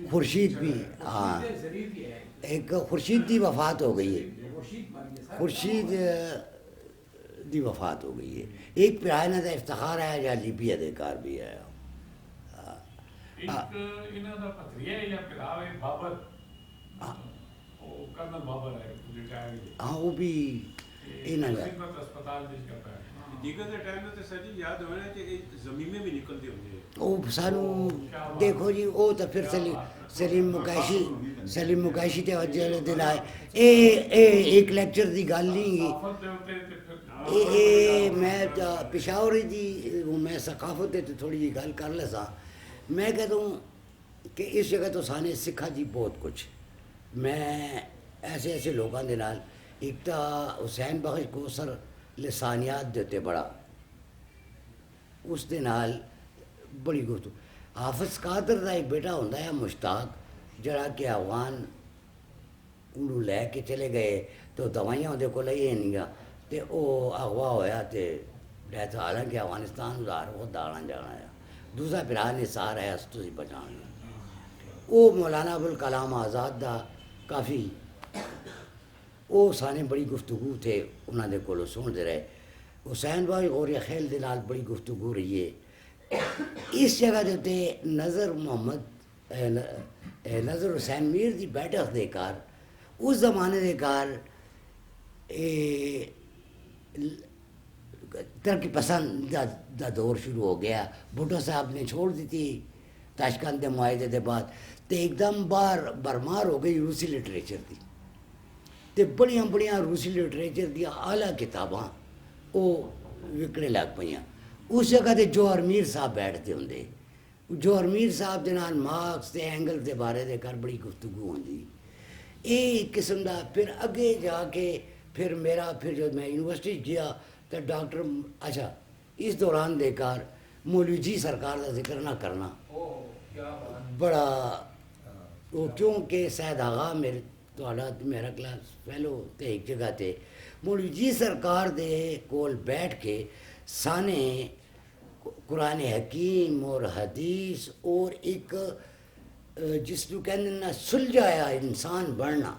خورشید بھی ہاں ایک خورشید دی وفات ہو گئی ہے خورشید دی وفات ہو گئی ہے ایک پرانا دا افتخار آیا جہاں لیبیا دے کار بھی آیا ایک انہاں دا پتریہ یا پراوے بابر کرنل بابر ہے ہاں وہ بھی انہاں دا اسپتال دیش کا پایا دیگر دے ٹائم میں تے سر جی یاد ہونا ہے کہ زمینیں بھی نکلتی ہوندی ہے وہ سانو دیکھو جی وہ تو پھر سلیم مکیشی تے وجہ دل آئے ایک لیکچر دی گل نہیں میں پشاور دی میں ثقافت تے تھوڑی جی گل کر لسا میں کہتا ہوں کہ اس جگہ تو سانے سکھا جی بہت کچھ میں ایسے لوگوں دے نال ایک تا حسین بخش کوثر لسانیات دیتے بڑا اس دے نال بڑی گفتگو حافظ قادر دا ایک بیٹا ہوتا ہے مشتاق جڑا کہ افغان انہوں لے کے چلے گئے تو دوائیاں دے کو لئے نہیں گا تے او اغوا ہویا تے رہتا حالانکہ افغانستان ادھار وہ داڑا جانا ہے دوسرا پھر نثار ہے استو سی بچان او مولانا ابوالکلام آزاد دا کافی او سانے بڑی گفتگو تھے انہوں دے کولو سن دے رہے حسین بھائی غوریہ خیل دے نال بڑی گفتگو رہی ہے اس جگہ دیتے نظر محمد نظر حسین میر دی بیٹھک دے کار اس زمانے دے کار ترقی پسند دا دور شروع ہو گیا بھٹو صاحب نے چھوڑ دی تھی تاشکند دے معاہدے دے بعد تے ایک دم برمار ہو گئی روسی لٹریچر دی تے بڑیاں روسی لٹریچر دیا اعلیٰ کتاباں وہ وکنے لگ پئیاں اس جگہ تے جوہر میر صاحب بیٹھتے ہوں جوہر میر صاحب دے نال مارکس تے اینگل دے بارے دے کر بڑی گفتگو ہوندی ایک قسم دا پھر اگے جا کے پھر جب میں یونیورسٹی گیا تو ڈاکٹر اچھا اس دوران دے کار مولوی جی سرکار دا ذکر نہ کرنا بڑا وہ کیونکہ سید آغا میرا کلاس فیلو تے ایک جگہ تے مولوی جی سرکار دے کول بیٹھ کے سانے قرآن حکیم اور حدیث اور ایک جس کو کہنے نا سلجھایا انسان بننا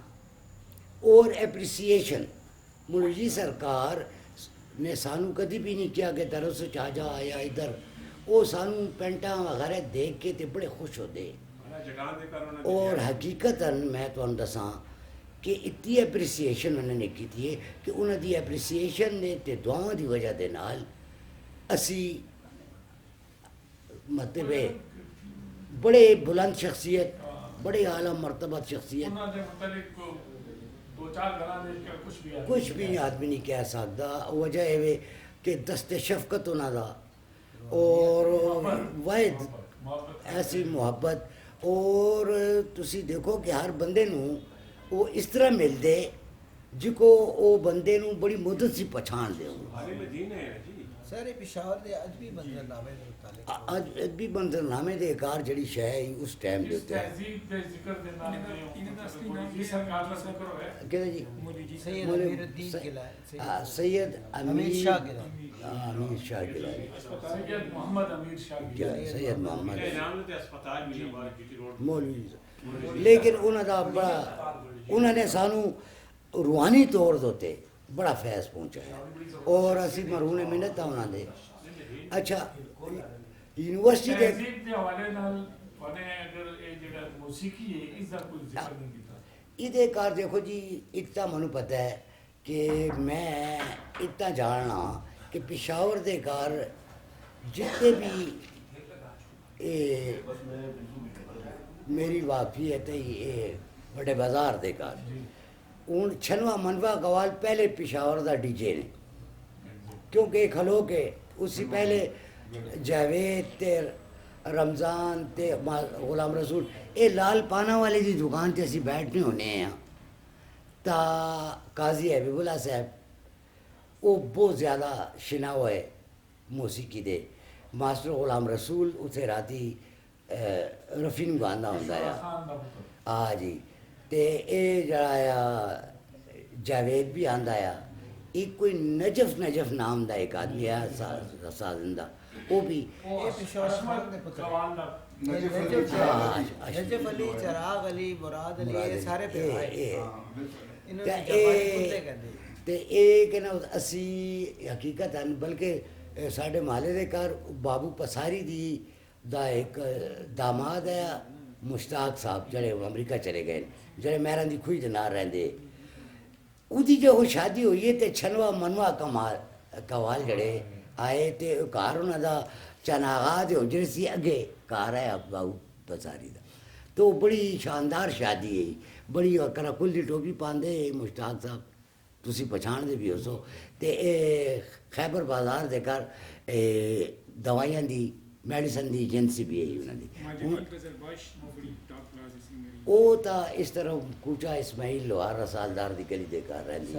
اور اپریسیشن مولوی جی سرکار نے سانو کدی بھی نہیں کیا کہ درس چا جا آیا ادھر وہ سانو پینٹاں وغیرہ دیکھ کے تے بڑے خوش ہوتے اور حقیقتاً میں تو دساں کہ اتنی اپریسیشن انہوں نے کی ہے کہ انہوں دی اپریسیشن نے تے دعاؤں دی وجہ دے نال اسی مطلب بڑے بلند شخصیت بڑے اعلیٰ مرتبہ شخصیت کچھ بھی آدمی نہیں کہہ سکتا. وجہ ہے کہ دست شفقت انہوں دا اور واحد ایسی محبت. اور تسی دیکھو کہ ہر بندے نو وہ اس طرح مل دے جی کو وہ بندے نو بڑی مدت سے پہچان دے. سارے پشاور دے ادبی منظرنامے دے متعلق ادبی منظرنامے دے کار جڑی شے ہے اس ٹائم دے تے کہتے جی سید امیر الدین گیلانی سید امیر شاہ گیلانی امیر شاہ گیلانی سید محمد امیر شاہ گیلانی سید محمد اسپتال بھی مولوی. لیکن انہوں دا بڑا انہوں نے سانو روحانی طور دوتے بڑا فیض پہنچایا اور اسی مرہون منت انہوں نے. اچھا یونیورسٹی دے حوالے نال اگر یہ جڑا موسیقی ہے اس دا کوئی ذکر نہیں کیتا. یہ کار دیکھو جی اتنا منو پتہ ہے کہ میں اتنا جاننا کہ پشاور دے کار جتنے بھی میری واقفی ہے تو یہ بڑے بازار دے کار ہوں چھنوا منوا قوال پہلے پشاور دا ڈی جے نے کیونکہ کھلو کے اس سے پہلے جاوید تے رمضان تے غلام رسول اے لال پانا والے دی دکان تے اسی بیٹھنے ہونے ہیں تا قاضی حبیب اللہ صاحب وہ بہت زیادہ شنا ہوا ہے موسیقی دے. ماسٹر غلام رسول اتنے راتی رفین گانا ہوتا ہے ہاں جی. تے اے جڑا آیا جاوید بھی آندا آیا. ایک کوئی نجف نام دا ایک آدمی ہے سازندہ وہ بھی پشاور خان دے پتر نجف علی چراغ علی مراد علی یہ سارے پہ انہوں نے جماعت کتے کہندے تے اے کہ نا اسی حقیقت ہیں بلکہ ساڈے محلے دے کار بابو پساری دی دا ایک داماد ہے مشتاق صاحب جڑے امریکہ چلے گئے جڑے میران دی کھوئی دے نال رہندے. اودی جو وہ شادی ہوئی ہے تے چھنوا منوا قوال جڑے آئے تے کار انہاں دا چناغا دے حجرے سی اگے کار ہے بابو پساری دا. تو بڑی شاندار شادی ہے بڑی کرا کل دی ٹوپی پاندے مشتاق صاحب تسی پہچان دے بھی ہو سو. تے خیبر بازار دے کر دوائیاں دی میڈیسن دی ایجنسی بھی ہے انہوں نے. وہ تا اس طرح کوچا اسماعیل لوہار رسالدار دی گلی دے کر رہندی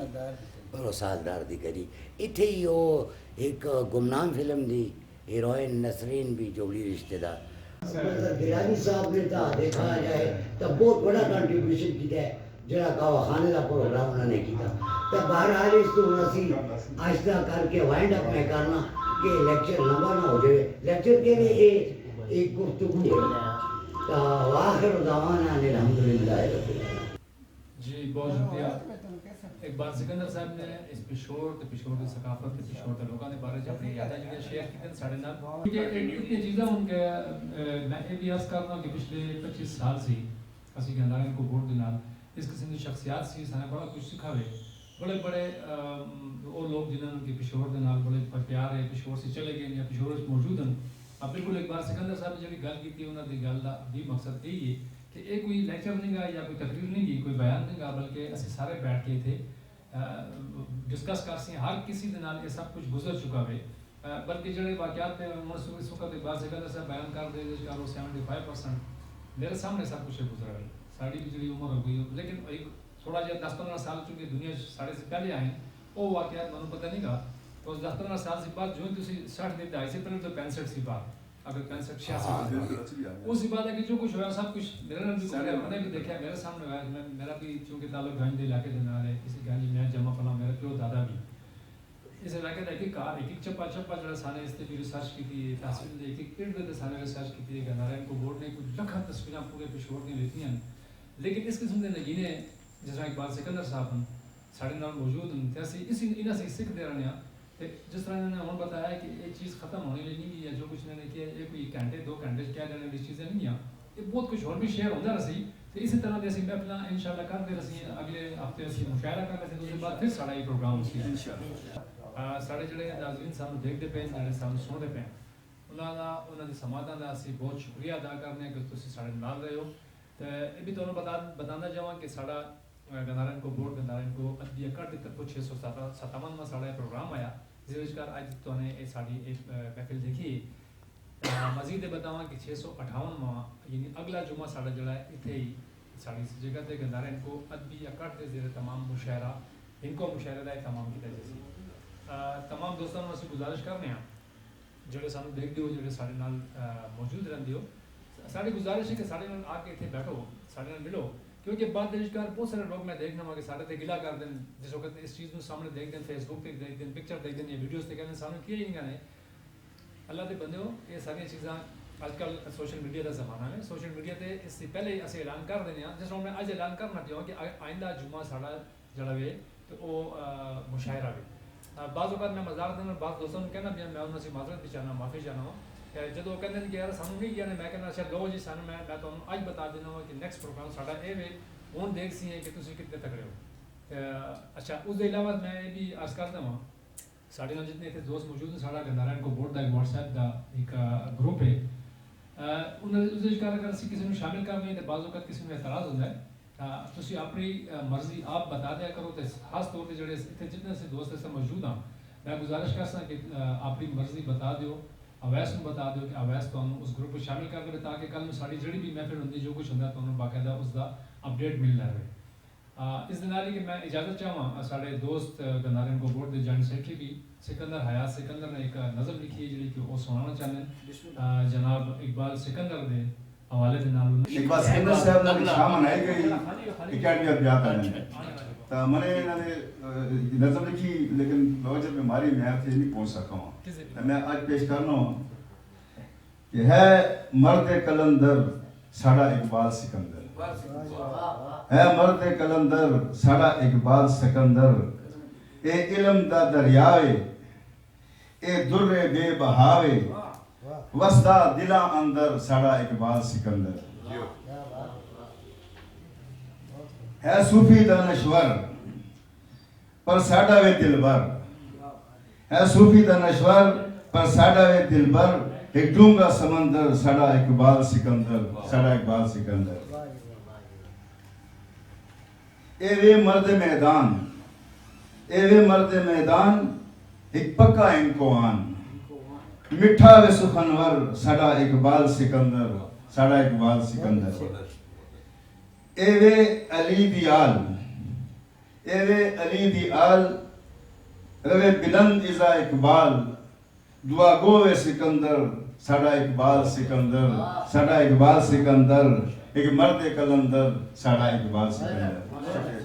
رسالدار دی گلی. اتھے ہی وہ ایک گمنام فلم دی ہیروئن نسرین بھی جو بڑی رشتہ دار. گیلانی صاحب نے تا دیکھا جائے تو بہت بڑا کنٹریبیوشن کیا ہے جڑا کعوہ خانے کا پروگرام انہوں نے کیا. تو بہرحال اس کو اسی آہستہ کر کے وائنڈ اپ میں کرنا کہ لیکچر لمبا نہ ہو جائے. لیکچر کے لیے ایک گفتگو ہے آخر دعوانا الحمدللہ رب العالمین. جی بہت شکریہ. ایک بار سکندر صاحب نے اس پشور کی ثقافت کے پشور کے لوگوں نے بارے اپنی یادیں جڑی شیئر کی ساڑھے نال اتنی چیزیں ان کے میں یہ بھی عرض کرنا کہ پچھلے 25 سال سے اسی کے اندر ان کو بورڈ دے نال اس قسم کی شخصیات سی سانے بڑا کچھ سکھاوے. بڑے وہ لوگ جنہوں کے پشور دے نال بڑے پیار ہے پشور سے چلے گئے یا پشور موجود ہیں. اب بالکل ایک بار سکندر صاحب نے جب گل کی انہوں نے گل کا بھی مقصد یہی ہے کہ یہ کوئی لیکچر نہیں گا یا کوئی تقریر نہیں گئی کوئی بیان نہیں گا بلکہ اسی سارے بیٹھ کے تھے ڈسکس کر سی ہر کسی دے نال یہ سب کچھ گزر چکا ہے. بلکہ جڑے واقعات پہ اس وقت ایک بار سکندر صاحب بیان کر دے وہ 75% میرے سامنے سب کچھ گزرا ہے. ساری بھی جڑی عمر ہو گئی لیکن ایک تھوڑا جہا 10-15 سال چونکہ دنیا ساڑھے سے پہلے آئے وہ واقعات مجھے پتہ نہیں گا. تو 10-15 سال سے بعد جو تھی 60 کی دہائی سے پہلے تو 65 سی بات اگر 65-86 اس بات ہے کہ جو کچھ ہوا سب کچھ میرے میں نے بھی دیکھا میرے سامنے ہوا. میرا بھی چونکہ تعلق گنج علاقے کے نال ہے کسی گنج میں جمع پلا میرے پیو دادا بھی اس علاقے کا ایک کار ایک چپا جڑا سانے اس بھی ریسرچ کی تھی تحصیل ایک پنڈ کے سانے ریسرچ کی تھی نارائن کو بورڈ نے کچھ لکھا تصویراں پورے پشور کی لیتی ہیں. لیکن اس قسم کے نگینے جس طرح اقبال سکندر صاحب ہیں ساڑھے نال موجود ہیں اسی انہوں سے سکھ دے رہے ہیں. جس طرح انہوں نے ہوں بتایا کہ یہ چیز ختم ہونے لی نہیں یا جو کچھ انہوں نے کیا یہ کوئی گھنٹے 2 گھنٹے کیا جانے والی چیزیں نہیں ہیں. یہ بہت کچھ اور بھی شیئر ہوتا رہا سی تو اسی طرح دے محفل انشاءاللہ کرتے رسی اگلے ہفتے اسی مشاعرہ کر لیتے اس کے بعد پھر ساڑا یہ پروگرام اس کی ساڑے جڑے ناظرین سانو دیکھتے پے جڑے سانو سنتے پے انہاں دی سماعتاں دا اسی بہت شکریہ ادا کرنے کہ تسی ساڑے نال رہے ہو تے یہ بھی تانوں بتانا چاہواں کہ ساڑا گندارن کو بورڈ گندارن کو ادی اکڑ تک 657 میں ساڑا پروگرام آیا جس وچ کر اج تو نے یہ ساڑی ایک محفل دیکھی مزید بتاواں کہ 658 میں یعنی اگلا جمعہ ساڑا جڑا ہے ایتھے ہی ساڑی اس جگہ تے گندارن کو ادبی اکڑ دے زیر تمام مشاعرہ ان کو مشاعرہ دا اہتمام کیتا جائے تمام دوستاں نوں اسی گزارش کرنے ہاں جڑے سانو دیکھدے ہو جڑے ساڑے نال موجود رہندے ہو ساڑی گزارش ہے کہ ساڑے نال آ کے ایتھے بیٹھو ساڑے نال ملو کیونکہ بعد رشتہدار بہت سارے لوگ میں دیکھنا ہوا کہ سارے تے گلا کر دیں جس وقت اس چیز کو سامنے دیکھ دیں فیس بک تے دیکھ دیں پکچر دیکھ دیں یا ویڈیوز دیکھ دیں سامنے کیا ہی نہیں اللہ دے بندے ہو یہ ساری چیزاں آج کل سوشل میڈیا کا زمانہ ہے سوشل میڈیا تے اس سے پہلے اسے اعلان کر دینے ہیں جس میں اج اعلان کرنا چاہوں کہ آئندہ جمعہ ساڑا جڑا وے تو وہ مشاعرہ وے بعض اوقات میں مزاق دینا بعض دوستوں نے کہنا بھی میں انہوں سے معذرت بھی چاہنا معافی چاہنا ہوں جدو کہتے ہیں کہ یار سانو نہیں کیا میں کہنا اچھا لو جی سانو میں تمہیں اج بتا دینا ہوں کہ نیکسٹ پروگرام ساڑا اے وے ہوں دیکھ سی ہیں کہ تسی کتنے تکڑے ہو اچھا اس دے علاوہ میں یہ بھی عرض کرتا ہوں ساڑے نال جتنے اتنے دوست موجود ہیں ساڑا گندارن کو بورڈ دا ایک واٹس ایپ دا ایک گروپ ہے انہوں نے اس اگر اسی کسی نے شامل کرنے تو بعض اوقات کسی نے اعتراض ہوتا ہے تسی اپنی مرضی آپ بتا دیا کرو تو خاص طور پہ جڑے اتنے جتنے سے دوست ایسے موجود ہیں میں گزارش کر سکتا کہ اپنی مرضی بتا دیو اویس کو بتا دیو کہ اویس تو اس گروپ کو شامل کر دے تاکہ کل میں ساری جڑی بھی محفل ہوتی جو کچھ ہوتا تو انہوں باقاعدہ اس کا اپڈیٹ مل رہے اس دن کہ میں اجازت چاہواں سارے دوست گندارن کو بورڈ دے جوائنٹ سیکرٹری بھی سکندر حیات سکندر نے ایک نظم لکھی ہے جڑی کہ وہ سنانا چاہتے جناب اقبال سکندر دے حوالے دے نال اقبال سکندر صاحب نے شام منائی گئی اکیڈمی آف بیان کرنے تو میں نے نظم لکھی لیکن جب بیماری میں تھے نہیں پہنچ سکا ہوں میں آج پیش کرنا ہوں کہ ہے مرد کلندر ساڑا اقبال سکندر ہے مرد کلندر ساڑا اقبال سکندر اے علم دا دریاوے اے در بے بہاوے وسدا دلا اندر ساڑا اقبال سکندر ہے صوفی دانشور پر ساڑا وے دلبر ہے صوفی دانشور پر ساڑا وے دلبر ایک ڈونگا سمندر ساڑا اقبال سکندر ساڑا اقبال سکندر اے وے مرد میدان اے وے مرد میدان ایک پکا انکوان مٹھا وے سخنور ساڑا اقبال سکندر ساڑا اقبال سکندر اے وے علی دی آل اے وے علی دی آل روے بلند ازا اقبال دعا گو وے سکندر ساڑا اقبال سکندر ساڑا اقبال سکندر ایک مرد کلندر ساڑا اقبال سکندر